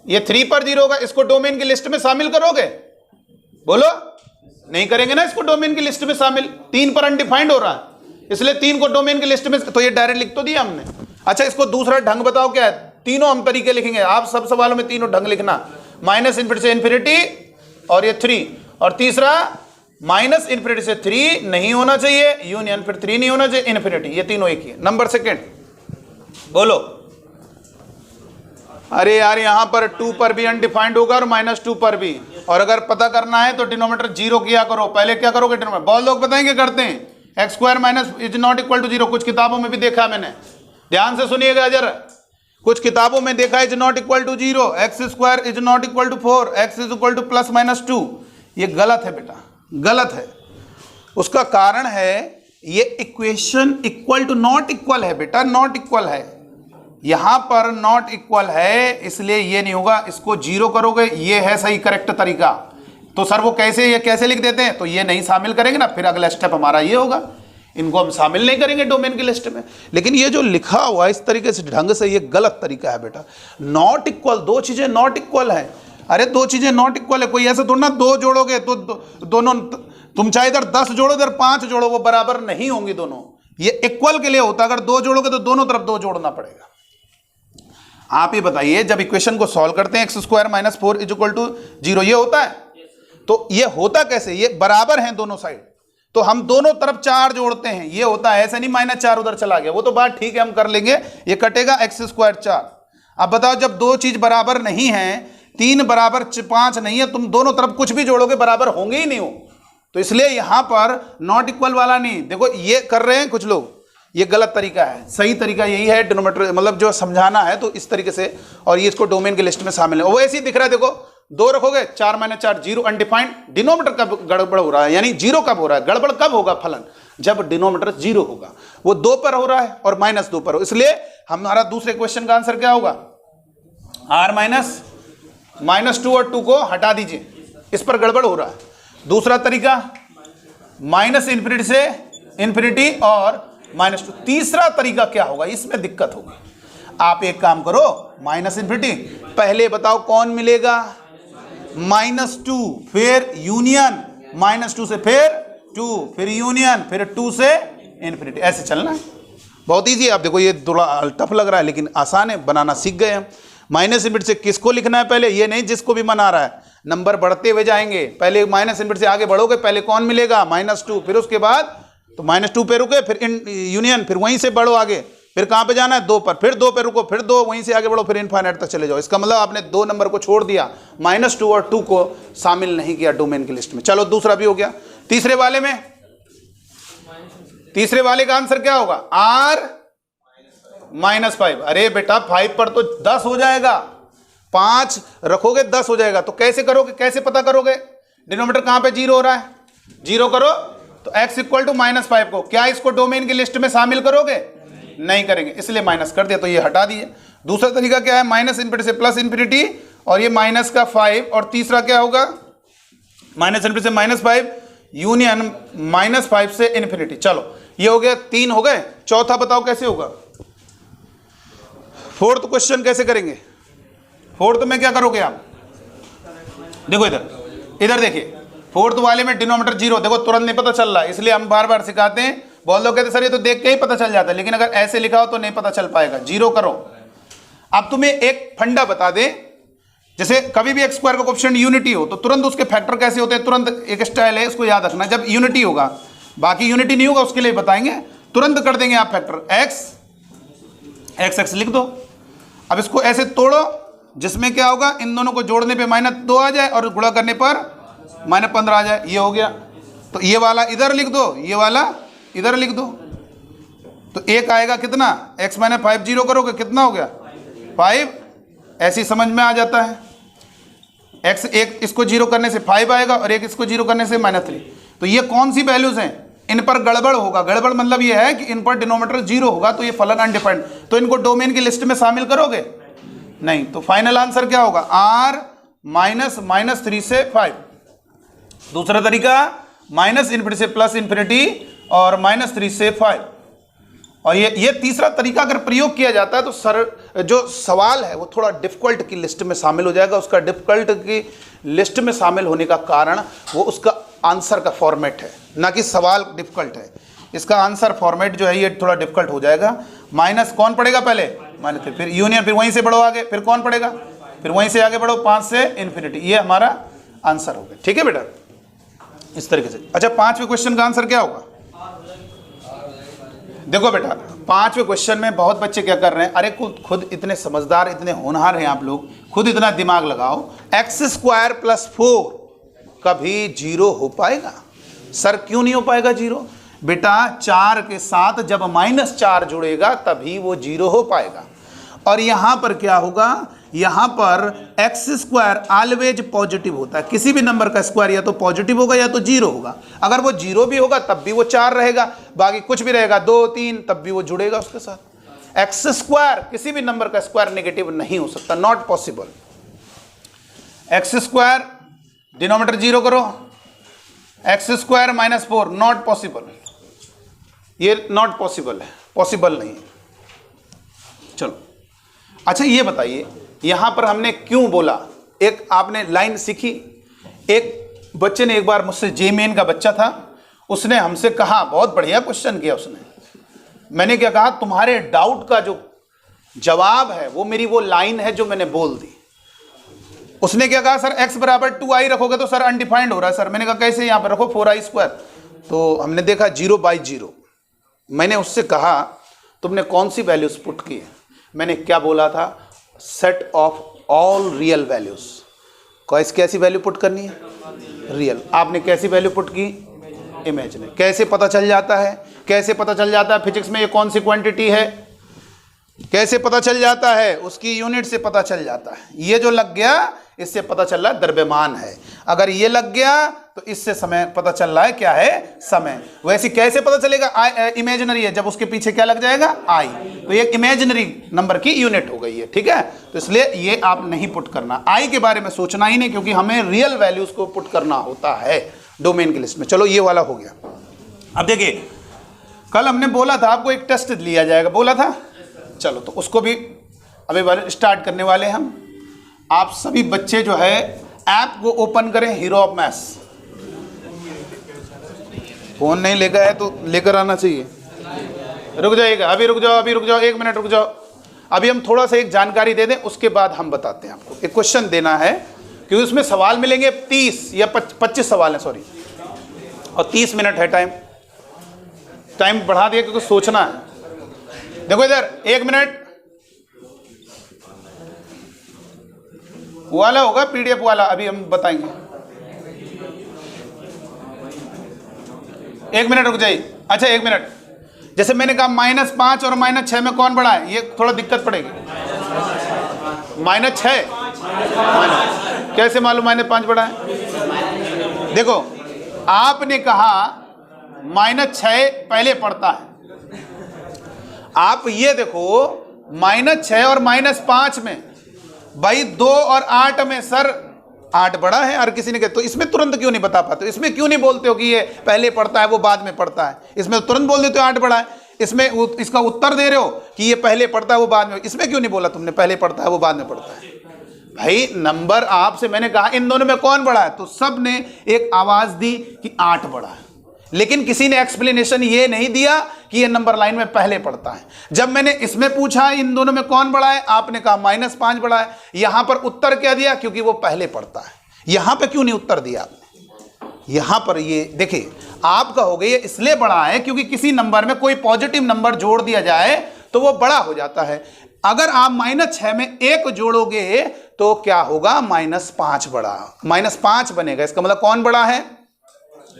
ये 3 पर जीरो होगा, इसको डोमेन की लिस्ट में शामिल करोगे? बोलो, नहीं करेंगे ना इसको डोमेन की लिस्ट में शामिल। 3 पर अनडिफाइंड हो रहा है, इसलिए 3 को डोमेन की लिस्ट में, तो ये डायरेक्ट लिख तो दिया हमने। अच्छा, इसको दूसरा ढंग बताओ क्या है? तीनों हम तरीके लिखेंगे, आप सब सवालों में तीनों ढंग लिखना। माइनस इनफिनिटी से इन्फिनिटी और ये 3, और तीसरा माइनस इनफिनिटी से 3 नहीं होना चाहिए, यूनियन फिर 3 नहीं होना चाहिए, इन्फिनिटी, ये तीनों एक ही है। नंबर सेकंड बोलो। अरे यार यहां पर 2 पर भी अनडिफाइंड होगा और -2 पर भी, और अगर पता करना है तो डिनोमिनेटर जीरो किया करो। पहले क्या करोगे डिनोमिनेटर, बहुत लोग बताएंगे करते हैं, x square minus is not equal to 0, कुछ किताबों में भी देखा मैंने, ध्यान से सुनिएगा जरा, कुछ किताबों में देखा is not equal to 0, x square is not equal to 4, x is equal to +-2। ये गलत है बेटा, गलत है। उसका कारण है ये equation equal to not equal है बेटा, नॉट इक्वल है, यहां पर नॉट इक्वल है, इसलिए ये नहीं होगा। इसको जीरो करोगे, ये है सही करेक्ट तरीका। तो सर वो कैसे, ये कैसे लिख देते हैं, तो ये नहीं शामिल करेंगे ना, फिर अगला स्टेप हमारा ये होगा, इनको हम शामिल नहीं करेंगे डोमेन की लिस्ट में। लेकिन ये जो लिखा हुआ इस तरीके से ढंग से, ये गलत तरीका है बेटा। नॉट इक्वल, दो चीजें नॉट इक्वल है, अरे दो चीजें नॉट इक्वल है, कोई ऐसा थोड़ा ना दो जोड़ोगे तो दोनों, तुम चाहे इधर 10 जोड़ो इधर 5 जोड़ो, वो बराबर नहीं होंगी दोनों। ये इक्वल के लिए होता है, अगर 2 जोड़ोगे तो दोनों तरफ 2 जोड़ना पड़ेगा। आप ही बताइए, जब इक्वेशन को सॉल्व करते हैं x² - 4 = 0, ये होता है? तो ये होता कैसे, ये बराबर हैं दोनों साइड, तो हम दोनों तरफ 4 जोड़ते हैं, ये होता है। ऐसा नहीं -4 उधर चला गया, वो तो बात ठीक है, हम कर लेंगे, ये कटेगा x² 4। अब बताओ, जब दो चीज बराबर नहीं है, 3 बराबर 5 नहीं है, तुम दोनों तरफ कुछ भी जोड़ोगे बराबर होंगे ही नहीं हो। तो इसलिए यहां पर नॉट इक्वल वाला नहीं, देखो ये कर रहे हैं कुछ लोग, ये गलत तरीका है। सही तरीका यही है, डिनोमिनेटर मतलब जो समझाना है तो इस तरीके से, और ये इसको डोमेन की लिस्ट में शामिल है। वो ऐसे ही दिख रहा है, देखो 2 रखोगे, 4 - 4 0, अनडिफाइंड। डिनोमिनेटर कब गड़बड़ हो रहा है, यानी जीरो कब हो रहा है, गड़बड़ कब होगा फलन, जब डिनोमिनेटर 0 होगा। वो 2 पर हो रहा है और -2 पर हो, इसलिए हमारा दूसरे क्वेश्चन का आंसर क्या होगा, r -2 और 2 को हटा दीजिए, इस पर गड़बड़ हो रहा है। दूसरा तरीका -∞ से इन्फिनिटी और -2। तीसरा तरीका क्या होगा, इसमें दिक्कत होगी। आप एक काम करो, -∞, पहले बताओ कौन मिलेगा, -2, फिर यूनियन, -2 से फिर 2, फिर यूनियन, फिर 2 से इन्फिनिटी, ऐसे चलना है। बहुत ईजी है। आप देखो ये थोड़ा टफ लग रहा है लेकिन आसान है, बनाना सीख गए हम। -∞ से किसको लिखना है पहले, ये नहीं जिसको भी मन आ रहा है, नंबर बढ़ते हुए जाएंगे। पहले -∞ से आगे बढ़ोगे, पहले कौन मिलेगा, -2, फिर उसके बाद तो -2 पे रुके, फिर यूनियन, फिर वहीं से बढ़ो आगे, फिर कहां पे जाना है, 2 पर, फिर 2 पे रुको, फिर 2, वहीं से आगे बढ़ो, फिर इनफाइनाइट तक चले जाओ। इसका मतलब आपने 2 नंबर को छोड़ दिया, -2 और 2 को शामिल नहीं किया डोमेन की लिस्ट में। चलो दूसरा भी हो गया। तीसरे वाले में, तीसरे वाले का आंसर क्या होगा, r -5। अरे बेटा 5 पर तो 10 हो जाएगा, 5 रखोगे 10 हो जाएगा। तो कैसे करोगे, कैसे पता करोगे, डिनोमिनेटर कहां पे 0 हो रहा है, 0 करो, तो x = -5 को क्या इसको डोमेन की लिस्ट में शामिल करोगे, नहीं करेंगे, इसलिए माइनस कर दिया, तो ये हटा दिए। दूसरा तरीका क्या है, -∞ से +∞, और ये -5, और तीसरा क्या होगा, -∞ से -5 यूनियन -5 से इन्फिनिटी। चलो ये हो गया, 3 हो गए। चौथा बताओ कैसे होगा, फोर्थ क्वेश्चन कैसे करेंगे। फोर्थ में क्या करोगे आप, देखो इधर देखिए, फोर्थ वाले में डिनोमिनेटर 0, देखो तुरंत नहीं पता चल रहा है, इसलिए हम बार बार सिखाते हैं। बहुत लोग कहते सर ये तो देख के ही पता चल जाता है, लेकिन अगर ऐसे लिखा हो तो नहीं पता चल पाएगा। 0 करो। अब तुम्हें एक फंडा बता दें, जैसे कभी भी x² का कोएफिशिएंट यूनिटी हो तो तुरंत उसके फैक्टर कैसे होते हैं, तुरंत एक स्टाइल है, इसको याद रखना। जब यूनिटी होगा, बाकी यूनिटी नहीं होगा उसके लिए बताएंगे, तुरंत कर देंगे आप फैक्टर, x लिख दो। अब इसको ऐसे तोड़ो, जिसमें क्या होगा, इन दोनों को जोड़ने पे -2 आ जाए और गुणा करने पर -15 आ जाए, ये हो गया। तो ये वाला इधर लिख दो, ये वाला इधर लिख दो, तो एक आएगा कितना, x - 5 0 करोगे कितना हो गया, 5। ऐसी समझ में आ जाता है। x एक इसको 0 करने से 5 आएगा और एक इसको 0 करने से -3। तो ये कौन सी वैल्यूज हैं, इन पर गड़बड़ होगा। गड़बड़ मतलब ये है कि इन पर डिनोमिनेटर 0 होगा, तो ये फलन अनडिफाइंड, तो इनको डोमेन की लिस्ट में शामिल करोगे नहीं। तो फाइनल आंसर क्या होगा, r -3 से 5। दूसरा तरीका -∞ से +∞, और -3 से 5। और ये तीसरा तरीका अगर प्रयोग किया जाता है तो सर जो सवाल है वो थोड़ा डिफिकल्ट की लिस्ट में शामिल हो जाएगा। उसका डिफिकल्ट की लिस्ट में शामिल होने का कारण वो उसका आंसर का फॉर्मेट है, ना कि सवाल डिफिकल्ट है। इसका आंसर फॉर्मेट जो है ये थोड़ा डिफिकल्ट हो जाएगा। माइनस कौन पड़ेगा पहले, माइनस फिर यूनियन, फिर वहीं से बढ़ो आगे, फिर कौन पड़ेगा, फिर वहीं से आगे बढ़ो 5 से इन्फिनिटी। ये हमारा आंसर हो गया। ठीक है बेटा, इस तरीके से। अच्छा, 5वें क्वेश्चन का आंसर क्या होगा? देखो बेटा, 5वें क्वेश्चन में बहुत बच्चे क्या कर रहे हैं, अरे खुद इतने समझदार, इतने होनहार हैं आप लोग, खुद इतना दिमाग लगाओ। x² + 4 कभी 0 हो पाएगा? सर क्यों नहीं हो पाएगा 0? बेटा 4 के साथ जब -4 जुड़ेगा तभी वो 0 हो पाएगा। और यहां पर क्या होगा, यहां पर x² ऑलवेज पॉजिटिव होता है। किसी भी नंबर का स्क्वायर या तो पॉजिटिव होगा या तो 0 होगा। अगर वो 0 भी होगा तब भी वो 4 रहेगा, बाकी कुछ भी रहेगा 2 3 तब भी वो जुड़ेगा उसके साथ। x² किसी भी नंबर का स्क्वायर नेगेटिव नहीं हो सकता, नॉट पॉसिबल। x² डिनोमिनेटर 0 करो, x² - 4 नॉट पॉसिबल, ये नॉट पॉसिबल है, पॉसिबल नहीं है। चलो अच्छा ये बताइए, यहां पर हमने क्यों बोला, एक आपने लाइन सीखी। एक बच्चे ने एक बार मुझसे जेमेन का बच्चा था, उसने हमसे कहा, बहुत बढ़िया क्वेश्चन किया उसने। मैंने क्या कहा, तुम्हारे डाउट का जो जवाब है वो मेरी वो लाइन है जो मैंने बोल दी। उसने क्या कहा, सर x = 2i रखोगे तो सर अनडिफाइंड हो रहा है सर। मैंने कहा कैसे, यहां पर रखो 4i²। तो हमने देखा 0/0। मैंने उससे कहा तुमने कौन सी वैल्यूज पुट की है? मैंने क्या बोला था, set of all real values. कैसी वैल्यू पुट करनी है, रियल। आपने कैसी वैल्यू पुट की, इमेजिनरी। कैसे पता चल जाता है, कैसे पता चल जाता है फिजिक्स में ये कौन सी क्वांटिटी है, कैसे पता चल जाता है, उसकी यूनिट से पता चल जाता है। ये जो लग गया इससे पता चल रहा है द्रव्यमान है, अगर ये लग गया तो इससे समय पता चल रहा है क्या है, समय। वैसे कैसे पता चलेगा, इमेजिनरी है, जब उसके पीछे क्या लग जाएगा, आई, तो ये इमेजिनरी नंबर की यूनिट हो गई है। ठीक है, तो इसलिए ये आप नहीं पुट करना, आई के बारे में सोचना ही नहीं, क्योंकि हमें रियल वैल्यूज को पुट करना होता है डोमेन की लिस्ट में। चलो ये वाला हो गया। अब देखिए, कल हमने बोला था आपको एक टेस्ट लिया जाएगा, बोला था। चलो तो उसको भी अभी स्टार्ट करने वाले हैं हम। आप सभी बच्चे जो है ऐप को ओपन करें, हीरो ऑफ मैथ्स। फोन नहीं लेकर है तो लेकर आना चाहिए। रुक जाइएगा, अभी रुक जाओ, 1 मिनट रुक जाओ। अभी हम थोड़ा सा एक जानकारी दे दें, उसके बाद हम बताते हैं आपको। एक क्वेश्चन देना है, क्योंकि उसमें सवाल मिलेंगे 30 या 25 सवाल हैं, सॉरी, और 30 मिनट है टाइम बढ़ा दिया क्योंकि सोचना है। देखो इधर 1 मिनट वाला होगा, पीडीएफ वाला, अभी हम बताएंगे। 1 मिनट रुक जाइए। अच्छा 1 मिनट, जैसे मैंने कहा -5 और -6 में कौन बड़ा है, ये थोड़ा दिक्कत पड़ेगी। -6 कैसे मालूम -5 बड़ा है? देखो आपने कहा -6 पहले पड़ता है। आप ये देखो -6 और -5 में, भाई 2 और 8 में सर 8 बड़ा है, और किसी ने कहा तो इसमें तुरंत क्यों नहीं बता पाते, इसमें क्यों नहीं बोलते हो कि ये पहले पड़ता है वो बाद में पड़ता है? इसमें तुरंत बोल देते हो 8 बड़ा है, इसमें इसका उत्तर दे रहे हो कि ये पहले पड़ता है वो बाद में, इसमें क्यों नहीं बोला तुमने पहले पड़ता है वो बाद में पड़ता है? भाई नंबर आपसे मैंने कहा इन दोनों में कौन बड़ा है, तो सब ने एक आवाज दी कि 8 बड़ा है, लेकिन किसी ने एक्सप्लेनेशन ये नहीं दिया कि ये नंबर लाइन में पहले पड़ता है। जब मैंने इसमें पूछा इन दोनों में कौन बड़ा है, आपने कहा -5 बड़ा है। यहां पर उत्तर क्या दिया, क्योंकि वो पहले पड़ता है। यहां पे क्यों नहीं उत्तर दिया आपने? यहां पर ये देखिए, आप कहोगे ये इसलिए बड़ा है क्योंकि किसी नंबर में कोई पॉजिटिव नंबर जोड़ दिया जाए तो वो बड़ा हो जाता है। अगर आप -6 में 1 जोड़ोगे तो क्या होगा, -5 बड़ा, -5 बनेगा। इसका मतलब कौन बड़ा है,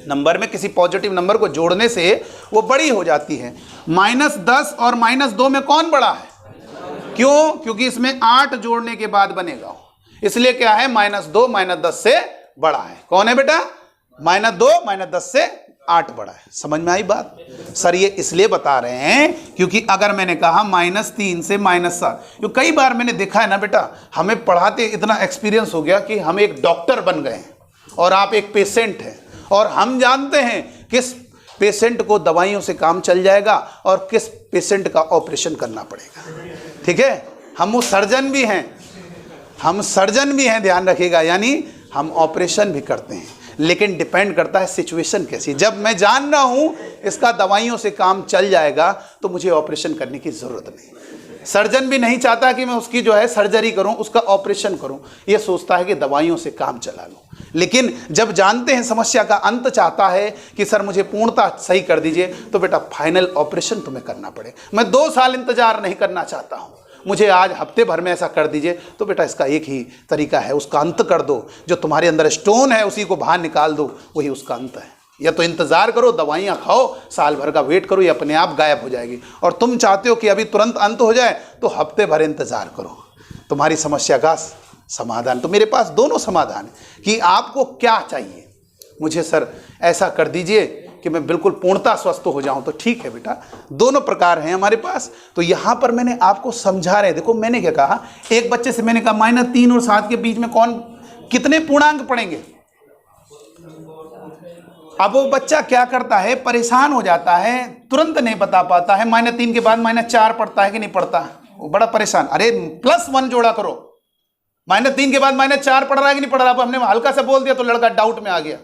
नंबर में किसी पॉजिटिव नंबर को जोड़ने से वो बड़ी हो जाती है। -10 और -2 में कौन बड़ा है, क्यों, क्योंकि इसमें 8 जोड़ने के बाद बनेगा, इसलिए क्या है, -2 -10 से बड़ा है। कौन है बेटा, -2 -10 से 8 बड़ा है। समझ में आई बात? सर ये इसलिए बता रहे हैं क्योंकि अगर मैंने कहा -3 से -7, तो कई बार मैंने देखा है ना बेटा, हमें पढ़ाते इतना एक्सपीरियंस हो गया कि हम एक डॉक्टर बन गए हैं और आप एक पेशेंट हैं, और हम जानते हैं कि पेशेंट को दवाइयों से काम चल जाएगा और किस पेशेंट का ऑपरेशन करना पड़ेगा। ठीक है, हम वो सर्जन भी हैं, हम सर्जन भी हैं, ध्यान रखिएगा, यानी हम ऑपरेशन भी करते हैं, लेकिन डिपेंड करता है सिचुएशन कैसी। जब मैं जान रहा हूं इसका दवाइयों से काम चल जाएगा तो मुझे ऑपरेशन करने की जरूरत नहीं। सर्जन भी नहीं चाहता कि मैं उसकी जो है सर्जरी करूं, उसका ऑपरेशन करूं, ये सोचता है कि दवाइयों से काम चला लूं। लेकिन जब जानते हैं समस्या का अंत चाहता है कि सर मुझे पूर्णता सही कर दीजिए, तो बेटा फाइनल ऑपरेशन तुम्हें करना पड़े। मैं 2 साल इंतजार नहीं करना चाहता हूं, मुझे आज हफ्ते भर में ऐसा कर दीजिए, तो बेटा इसका एक ही तरीका है, उसका अंत कर दो। जो तुम्हारे अंदर स्टोन है उसी को बाहर निकाल दो, वही उसका अंत है। या तो इंतजार करो, दवाइयाँ खाओ, साल भर का वेट करो, ये अपने आप गायब हो जाएगी। और तुम चाहते हो कि अभी तुरंत अंत हो जाए, तो हफ्ते भर इंतजार करो, तुम्हारी समस्या का समाधान। तो मेरे पास दोनों समाधान है कि आपको क्या चाहिए। मुझे सर ऐसा कर दीजिए कि मैं बिल्कुल पूर्णता स्वस्थ हो जाऊं, तो ठीक है बेटा, दोनों प्रकार हैं हमारे पास। तो यहां पर मैंने आपको समझा रहे, देखो मैंने क्या कहा, एक बच्चे से मैंने कहा -3 और 7 के बीच में कौन कितने पूर्णांक पढ़ेंगे। अब वो बच्चा क्या करता है, परेशान हो जाता है, तुरंत नहीं बता पाता है, -3 के बाद -4 पढ़ता है कि नहीं पढ़ता, वो बड़ा परेशान। अरे +1 जोड़ा करो, -3 के बाद -4 पढ़ रहा है कि नहीं पढ़ रहा। अब हमने हल्का सा बोल दिया तो लड़का डाउट में आ गया।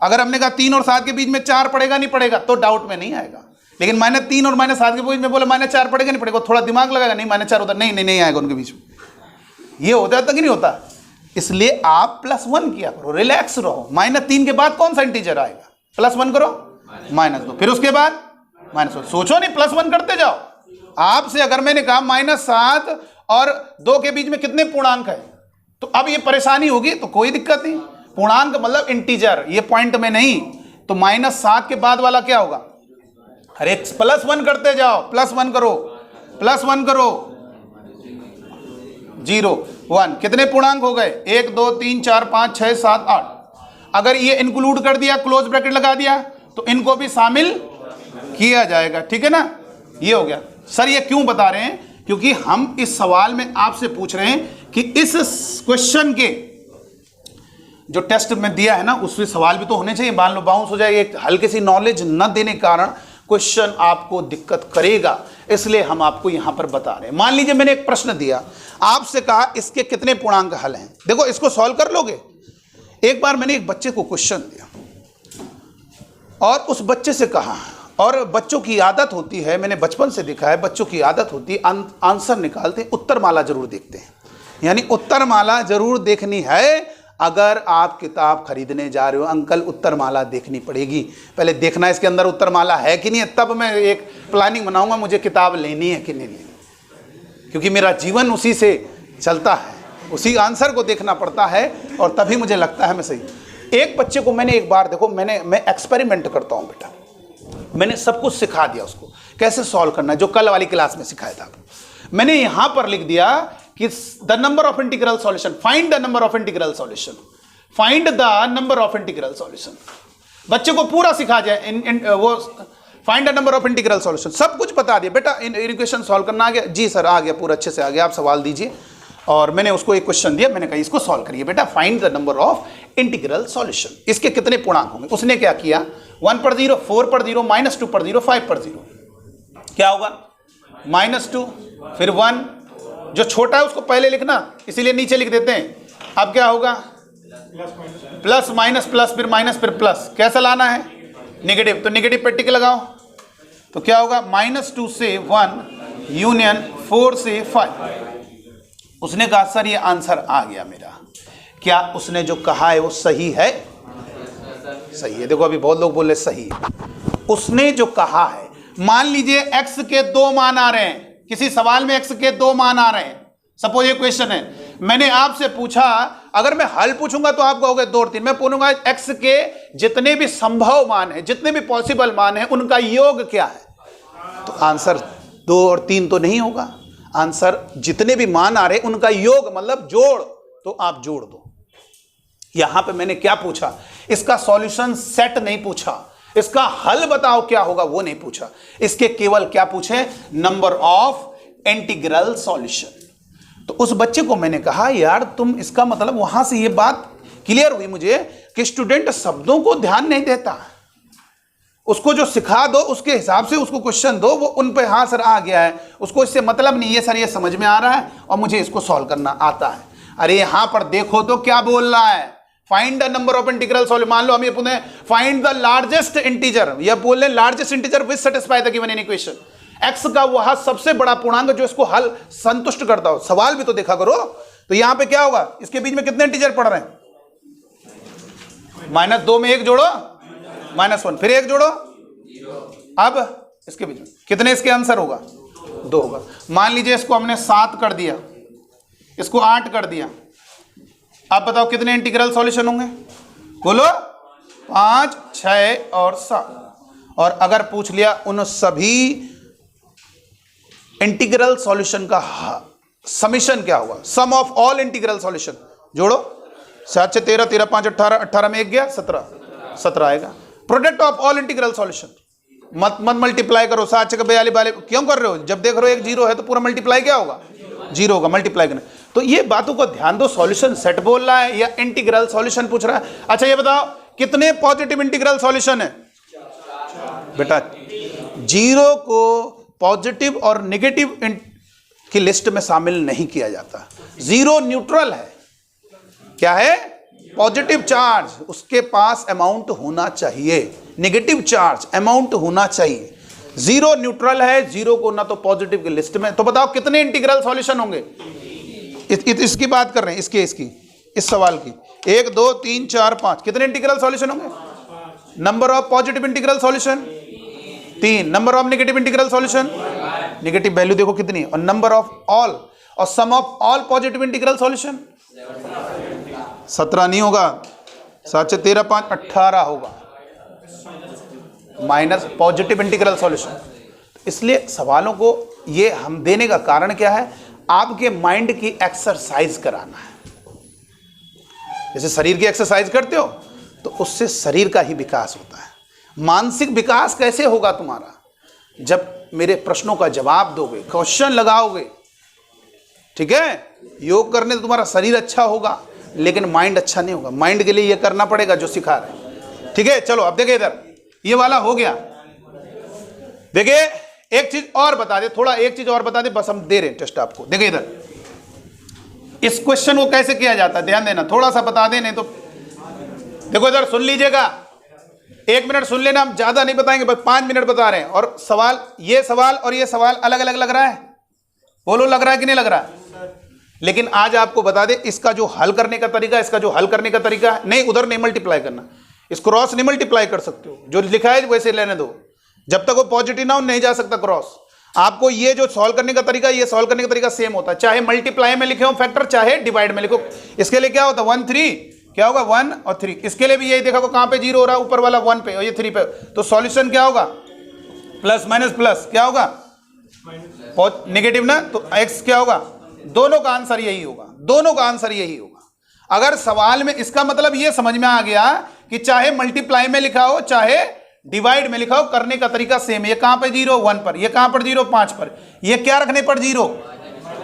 अगर हमने कहा 3 और 7 के बीच में 4 पड़ेगा नहीं पड़ेगा, तो डाउट में नहीं आएगा। लेकिन -3 और -7 के बीच में बोला -4 पड़ेगा नहीं पड़ेगा, थोड़ा दिमाग लगाएगा, नहीं -4 होता, नहीं आएगा उनके बीच में। ये होता है कि नहीं होता। इसलिए आप +1 किया करो, रिलैक्स रहो। -3 के बाद कौन सा इंटीजर आएगा, +1 करो, -2, फिर उसके बाद -1। सोचो नहीं, +1 करते जाओ। आपसे अगर मैंने कहा -7 और 2 के बीच में कितने पूर्णांक है, तो अब ये परेशानी होगी, तो कोई दिक्कत नहीं। पूर्णांक मतलब इंटीजर, ये पॉइंट में नहीं। तो -7 के बाद वाला क्या होगा, अरे +1 करते जाओ, +1 करो, +1 करो, 0 1, कितने पूर्णांक हो गए, 1 2 3 4 5 6 7 8। अगर ये इंक्लूड कर दिया, क्लोज ब्रैकेट लगा दिया, तो इनको भी शामिल किया जाएगा। ठीक है ना, ये हो गया। सर ये क्यों बता रहे हैं, क्योंकि हम इस सवाल में आपसे पूछ रहे हैं कि इस क्वेश्चन के जो टेस्ट में दिया है ना, उसमें सवाल भी तो होने चाहिए। मान लो बाउंस हो जाए, एक हल्की सी नॉलेज न देने के कारण क्वेश्चन आपको दिक्कत करेगा, इसलिए हम आपको यहां पर बता रहे हैं। मान लीजिए मैंने एक प्रश्न दिया, आपसे कहा इसके कितने पूर्णांक हल हैं। देखो इसको सॉल्व कर लोगे। एक बार मैंने एक बच्चे को क्वेश्चन दिया और उस बच्चे से कहा, और बच्चों की आदत होती है, मैंने बचपन से देखा है, बच्चों की आदत होती है आंसर निकालते हैं, उत्तरमाला जरूर देखते हैं। यानी उत्तरमाला जरूर देखनी है। अगर आप किताब खरीदने जा रहे हो, अंकल उत्तरमाला देखनी पड़ेगी, पहले देखना इसके अंदर उत्तरमाला है कि नहीं है, तब मैं एक प्लानिंग बनाऊंगा मुझे किताब लेनी है कि नहीं लेनी, क्योंकि मेरा जीवन उसी से चलता है, उसी आंसर को देखना पड़ता है, और तभी मुझे लगता है मैं सही। एक बच्चे को मैंने एक बार, देखो मैं एक्सपेरिमेंट करता हूँ बेटा, मैंने सब कुछ सिखा दिया उसको कैसे सॉल्व करना है, जो कल वाली क्लास में सिखाया था। मैंने यहां पर लिख दिया कि the number of integral solution, find the number of integral solution, find the number of integral solution. बच्चे को पूरा सिखा जाए वो find the number of integral solution, सब कुछ बता दिया। बेटा इक्वेशन सॉल्व करना आ गया, जी सर आ गया, पूरा अच्छे से आ गया, आप सवाल दीजिए। और मैंने उसको एक क्वेश्चन दिया, मैंने कहा इसको सॉल्व करिए बेटा, find the number of integral solution, इसके कितने पूर्णांक होंगे। उसने क्या किया, 1 पर 0, 4 पर 0, -2 पर 0, 5 पर 0, क्या होगा -2 फिर 1, जो छोटा है उसको पहले लिखना, इसीलिए नीचे लिख देते हैं। अब क्या होगा, प्लस माइनस प्लस फिर माइनस फिर प्लस, कैसा लाना है, नेगेटिव, तो नेगेटिव पे टिक लगाओ, तो क्या होगा -2 से 1 यूनियन 4 से 5। उसने कहा सर ये आंसर आ गया मेरा। क्या उसने जो कहा है वो सही है, सही है। देखो अभी बहुत लोग बोल रहे सही है, उसने जो कहा है। मान लीजिए x के 2 मान आ रहे हैं, किसी सवाल में x के 2 मान आ रहे हैं, सपोज ये क्वेश्चन है, मैंने आपसे पूछा, अगर मैं हल पूछूंगा तो आप कहोगे 2 और 3, मैं पूछूंगा x के जितने भी संभव मान है, जितने भी पॉसिबल मान है, उनका योग क्या है, तो आंसर 2 और 3 तो नहीं होगा, आंसर जितने भी मान आ रहे उनका योग मतलब जोड़, तो आप जोड़ दो। यहां पे मैंने क्या पूछा, इसका सॉल्यूशन सेट नहीं पूछा, इसका हल बताओ क्या होगा वो नहीं पूछा, इसके केवल क्या पूछे, नंबर ऑफ इंटीग्रल सॉल्यूशन। तो उस बच्चे को मैंने कहा यार तुम, इसका मतलब वहां से ये बात क्लियर हुई मुझे कि स्टूडेंट शब्दों को ध्यान नहीं देता, उसको जो सिखा दो उसके हिसाब से उसको क्वेश्चन दो, वो उन पे हाँ सर आ गया है, उसको इससे मतलब नहीं है सर ये समझ में आ रहा है और मुझे इसको सॉल्व करना आता है। अरे यहां पर देखो तो क्या बोल रहा है, find the number of integral solution. मान लो हम ये पूछे फाइंड द लार्जेस्ट इंटीजर, या बोल रहे largest integer which satisfy the given in equation, x का वह सबसे बड़ा पूर्णांक जो इसको हल संतुष्ट करता हो। सवाल भी तो देखा करो। तो यहां पे क्या होगा, इसके बीच में कितने इंटीजर पड़ रहे हैं, -2 में 1 जोड़ो -1, फिर 1 जोड़ो, अब इसके बीच में कितने इसके आंसर होगा 2 होगा। मान लीजिए इसको हमने 7 कर दिया, इसको 8 कर दिया, अब बताओ कितने इंटीग्रल सॉल्यूशन होंगे, बोलो 5, 6 और 7। और अगर पूछ लिया उन सभी इंटीग्रल सॉल्यूशन का समीशन क्या होगा, sum of all integral solution, जोड़ो 7 से 13, 13 5 18, 18 में 1 गया 17 आएगा। Product of all integral solution, मत मल्टीप्लाई करो, 7 6 42 क्यों कर रहे हो, जब देख रहे हो 1 0 है तो पूरा मल्टीप्लाई क्या होगा 0 होगा, मल्टीप्लाई करना। तो ये बातों को ध्यान दो, सॉल्यूशन सेट बोल रहा है या इंटीग्रल सॉल्यूशन पूछ रहा है। अच्छा ये बताओ कितने पॉजिटिव इंटीग्रल सॉल्यूशन है बेटा, 0 को पॉजिटिव और नेगेटिव की लिस्ट में शामिल नहीं किया जाता। 0 न्यूट्रल है, क्या है, पॉजिटिव चार्ज, उसके पास अमाउंट होना चाहिए, नेगेटिव चार्ज अमाउंट होना चाहिए। 0 न्यूट्रल है, 0 को ना तो पॉजिटिव की लिस्ट में। तो बताओ कितने इंटीग्रल सॉल्यूशन होंगे, इसकी बात कर रहे हैं, इसकी इस सवाल की 1 2 3 4 5 कितने इंटीग्रल सॉल्यूशन होंगे, number of positive integral solution 3, number of negative integral solution, negative value देखो कितनी, और नंबर ऑफ ऑल, और sum of all positive integral solution 17 नहीं होगा, 7 से 13 5 18 होगा, माइनस पॉजिटिव इंटीग्रल सॉल्यूशन। इसलिए सवालों को ये हम देने का कारण क्या है, आपके माइंड की एक्सरसाइज कराना है। जैसे शरीर की एक्सरसाइज करते हो तो उससे शरीर का ही विकास होता है। मानसिक विकास कैसे होगा तुम्हारा, जब मेरे प्रश्नों का जवाब दोगे, क्वेश्चन लगाओगे, ठीक है। योग करने से तुम्हारा शरीर अच्छा होगा लेकिन माइंड अच्छा नहीं होगा। माइंड के लिए ये करना पड़ेगा जो सिखा रहे हैं, ठीक है। चलो अब देखिए, इधर ये वाला हो गया। देखिए एक चीज और बता दे, थोड़ा एक चीज और बता दे, बस हम दे रहे हैं टेस्ट आपको। देखिए इधर इस क्वेश्चन को कैसे किया जाता है, ध्यान देना, थोड़ा सा बता दे, नहीं तो देखो इधर सुन लीजिएगा, 1 मिनट सुन लेना, हम ज्यादा नहीं बताएंगे, बस 5 मिनट बता रहे हैं। और सवाल, ये सवाल और ये सवाल अलग अलग लग रहा है, बोलो लग रहा है कि नहीं लग रहा है। लेकिन आज आपको बता दे, इसका जो हल करने का तरीका, इसका जो हल करने का तरीका नहीं, उधर नहीं मल्टीप्लाई करना, इस क्रॉस नहीं मल्टीप्लाई कर सकते हो, जो लिखा है वैसे लेने दो, जब तक वो पॉजिटिव ना हो नहीं जा सकता क्रॉस। आपको ये जो सॉल्व करने का तरीका, ये सॉल्व करने का तरीका सेम होता है, चाहे मल्टीप्लाई में लिखे हो फैक्टर, चाहे डिवाइड में लिखो। इसके लिए क्या होता है 1 3, क्या होगा 1 और 3। इसके लिए भी यही देखा, कहां पे 0 हो रहा है, ऊपर वाला 1 पे और ये 3 पे, तो सॉल्यूशन क्या होगा, प्लस माइनस प्लस, क्या होगा नेगेटिव ना, तो x क्या होगा, दोनों का आंसर यही होगा, दोनों का आंसर यही होगा। अगर सवाल में इसका मतलब ये समझ में आ गया कि चाहे मल्टीप्लाई में लिखा हो चाहे डिवाइड में लिखा हो, करने का तरीका सेम है। ये कहां पे 0 1 पर, ये कहां पर 0 5 पर, ये क्या रखने पर 0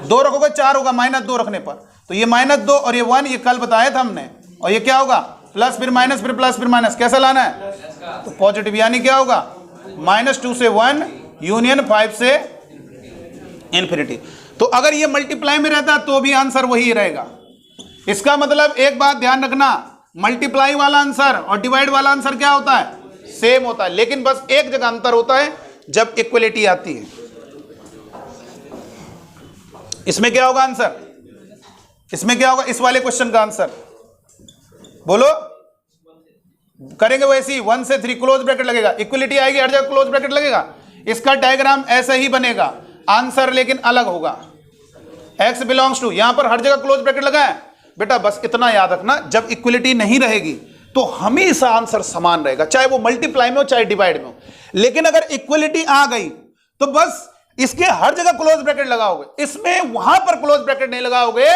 2 रखोगे 4 होगा, -2 रखने पर, तो ये -2 और ये 1, ये कल बताया था हमने, और ये क्या होगा प्लस फिर माइनस फिर प्लस फिर माइनस, कैसा लाना है, तो पॉजिटिव, यानी क्या होगा -2 से 1 यूनियन 5 से इन्फिनिटी। तो अगर ये मल्टीप्लाई में रहता तो भी आंसर वही रहेगा। इसका मतलब एक बात ध्यान रखना, मल्टीप्लाई वाला आंसर और डिवाइड वाला आंसर क्या होता है, सेम होता है, लेकिन बस एक जगह अंतर होता है, जब इक्वलिटी आती है। इसमें क्या होगा आंसर, इसमें क्या होगा, इस वाले क्वेश्चन का आंसर बोलो, करेंगे वैसे ही 1 से 3 क्लोज ब्रैकेट लगेगा, इक्वलिटी आएगी हर जगह क्लोज ब्रैकेट लगेगा। इसका डायग्राम ऐसा ही बनेगा, आंसर लेकिन अलग होगा, x बिलोंग्स टू, यहां पर हर जगह क्लोज ब्रैकेट लगा है बेटा। बस इतना याद रखना, जब इक्वलिटी नहीं रहेगी तो हमेशा आंसर समान रहेगा, चाहे वो मल्टीप्लाई में हो चाहे डिवाइड में हो। लेकिन अगर इक्वलिटी आ गई तो बस इसके हर जगह क्लोज ब्रैकेट लगाओगे, इसमें वहां पर क्लोज ब्रैकेट नहीं लगाओगे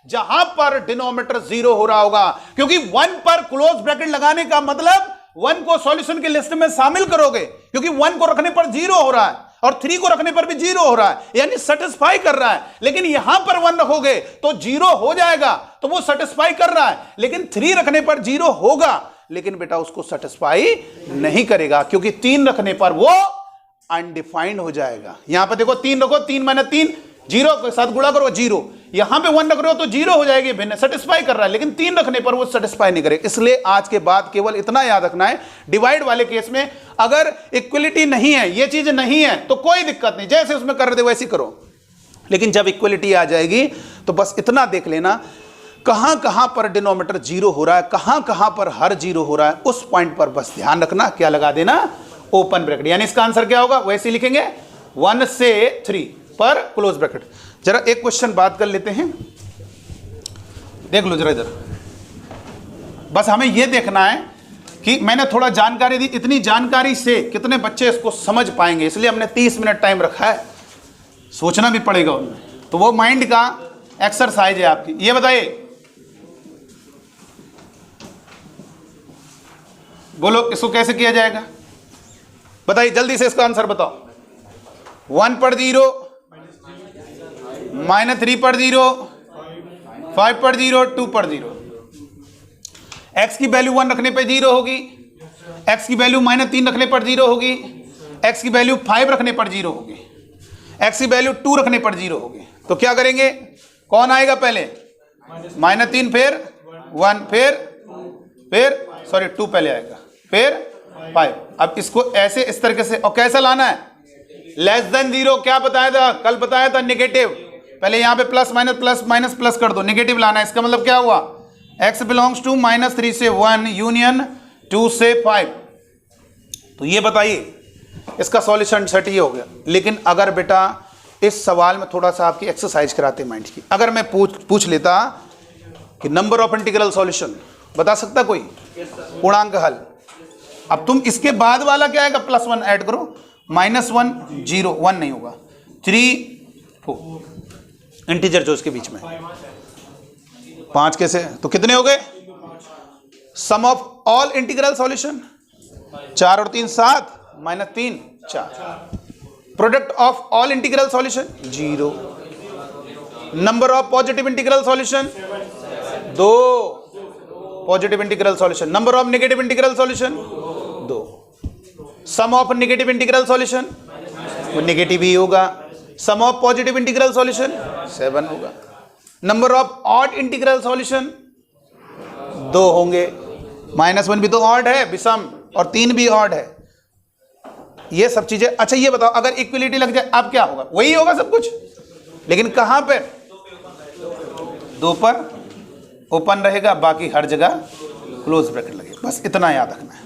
जहां पर डिनोमिनेटर 0 हो रहा होगा, क्योंकि 1 पर क्लोज ब्रैकेट लगाने का मतलब 1 को सॉल्यूशन की लिस्ट में शामिल करोगे, क्योंकि 1 को रखने पर 0 हो रहा है और 3 को रखने पर भी 0 हो रहा है, यानी सेटिस्फाई कर रहा है। लेकिन यहां पर 1 रखोगे तो 0 हो जाएगा, तो वो सेटिस्फाई कर रहा है, लेकिन 3 रखने पर 0 होगा, लेकिन बेटा उसको सेटिस्फाई नहीं करेगा, क्योंकि 3 रखने पर वो अनडिफाइंड हो जाएगा। यहां पर देखो 3 रखो, 3 माइनस 3 0 के साथ गुणा करो 0, यहां पे 1 रख रहे हो तो 0 हो जाएगी, भिन्न सेटिस्फाई कर रहा है, लेकिन 3 रखने पर वो सेटिस्फाई नहीं करेगा। इसलिए आज के बाद केवल इतना याद रखना है, डिवाइड वाले केस में अगर इक्वलिटी नहीं है, ये चीज नहीं है, तो कोई दिक्कत नहीं, जैसे उसमें कर रहे थे वैसे करो। लेकिन जब इक्वलिटी आ जाएगी तो बस इतना देख लेना, कहां कहां पर डिनोमिनेटर 0 हो रहा है, कहां कहां पर हर 0 हो रहा है, उस पॉइंट पर बस ध्यान रखना, क्या लगा देना, ओपन ब्रैकेट। यानी इसका आंसर क्या होगा, वैसे लिखेंगे 1 से 3 पर क्लोज ब्रैकेट। जरा एक क्वेश्चन बात कर लेते हैं, देख लो जरा इधर। बस हमें यह देखना है कि मैंने थोड़ा जानकारी दी, इतनी जानकारी से कितने बच्चे इसको समझ पाएंगे, इसलिए हमने 30 मिनट टाइम रखा है, सोचना भी पड़ेगा उनमें, तो वो माइंड का एक्सरसाइज है आपकी। ये बताइए, बोलो इसको कैसे किया जाएगा, बताइए जल्दी से इसका आंसर बताओ। 1 पर 0, -3 पर 0, 5 पर 0, 2 पर 0। x की वैल्यू 1 रखने पर 0 होगी, x की वैल्यू -3 रखने पर 0 होगी, x की वैल्यू 5 रखने पर 0 होगी, x की वैल्यू 2 रखने पर 0 होगी। तो क्या करेंगे, कौन आएगा पहले, -3 फिर 1 फिर 2 पहले आएगा, फिर 5। अब इसको ऐसे इस तरीके से, और कैसा लाना है, लेस देन 0, क्या बताया था कल, बताया था नेगेटिव, पहले यहां पे plus minus plus minus plus कर दो, नेगेटिव लाना है। इसका मतलब क्या हुआ, x बिलोंग्स टू -3 से 1 यूनियन 2 से 5। तो ये बताइए इसका सॉल्यूशन सेट ये हो गया। लेकिन अगर बेटा इस सवाल में थोड़ा सा आपकी एक्सरसाइज कराते माइंड की, अगर मैं पूछ लेता कि नंबर ऑफ इंटीग्रल सॉल्यूशन बता सकता कोई, पूर्णांक हल। अब तुम इसके बाद वाला क्या आएगा, +1 ऐड करो, -1 0 1 नहीं होगा, 3 4 इंटीजर जो इसके बीच में 5 कैसे, तो कितने हो गए, sum of all integral solution 4 और 3 7, -3 4, product of all integral solution 0, number of positive integral solution 2, positive integral solution, number of negative integral solution 2, sum of negative integral solution वो नेगेटिव ही होगा, sum of positive integral solution 7 होगा, number of odd integral solution 2 होंगे, -1 भी तो odd है विषम, और 3 भी ऑड है, ये सब चीजें। अच्छा ये बताओ, अगर इक्विलिटी लग जाए अब क्या होगा, वही होगा सब कुछ, लेकिन कहां पे, 2 पर ओपन रहेगा, बाकी हर जगह क्लोज ब्रैकेट लगेगा। बस इतना याद रखना है।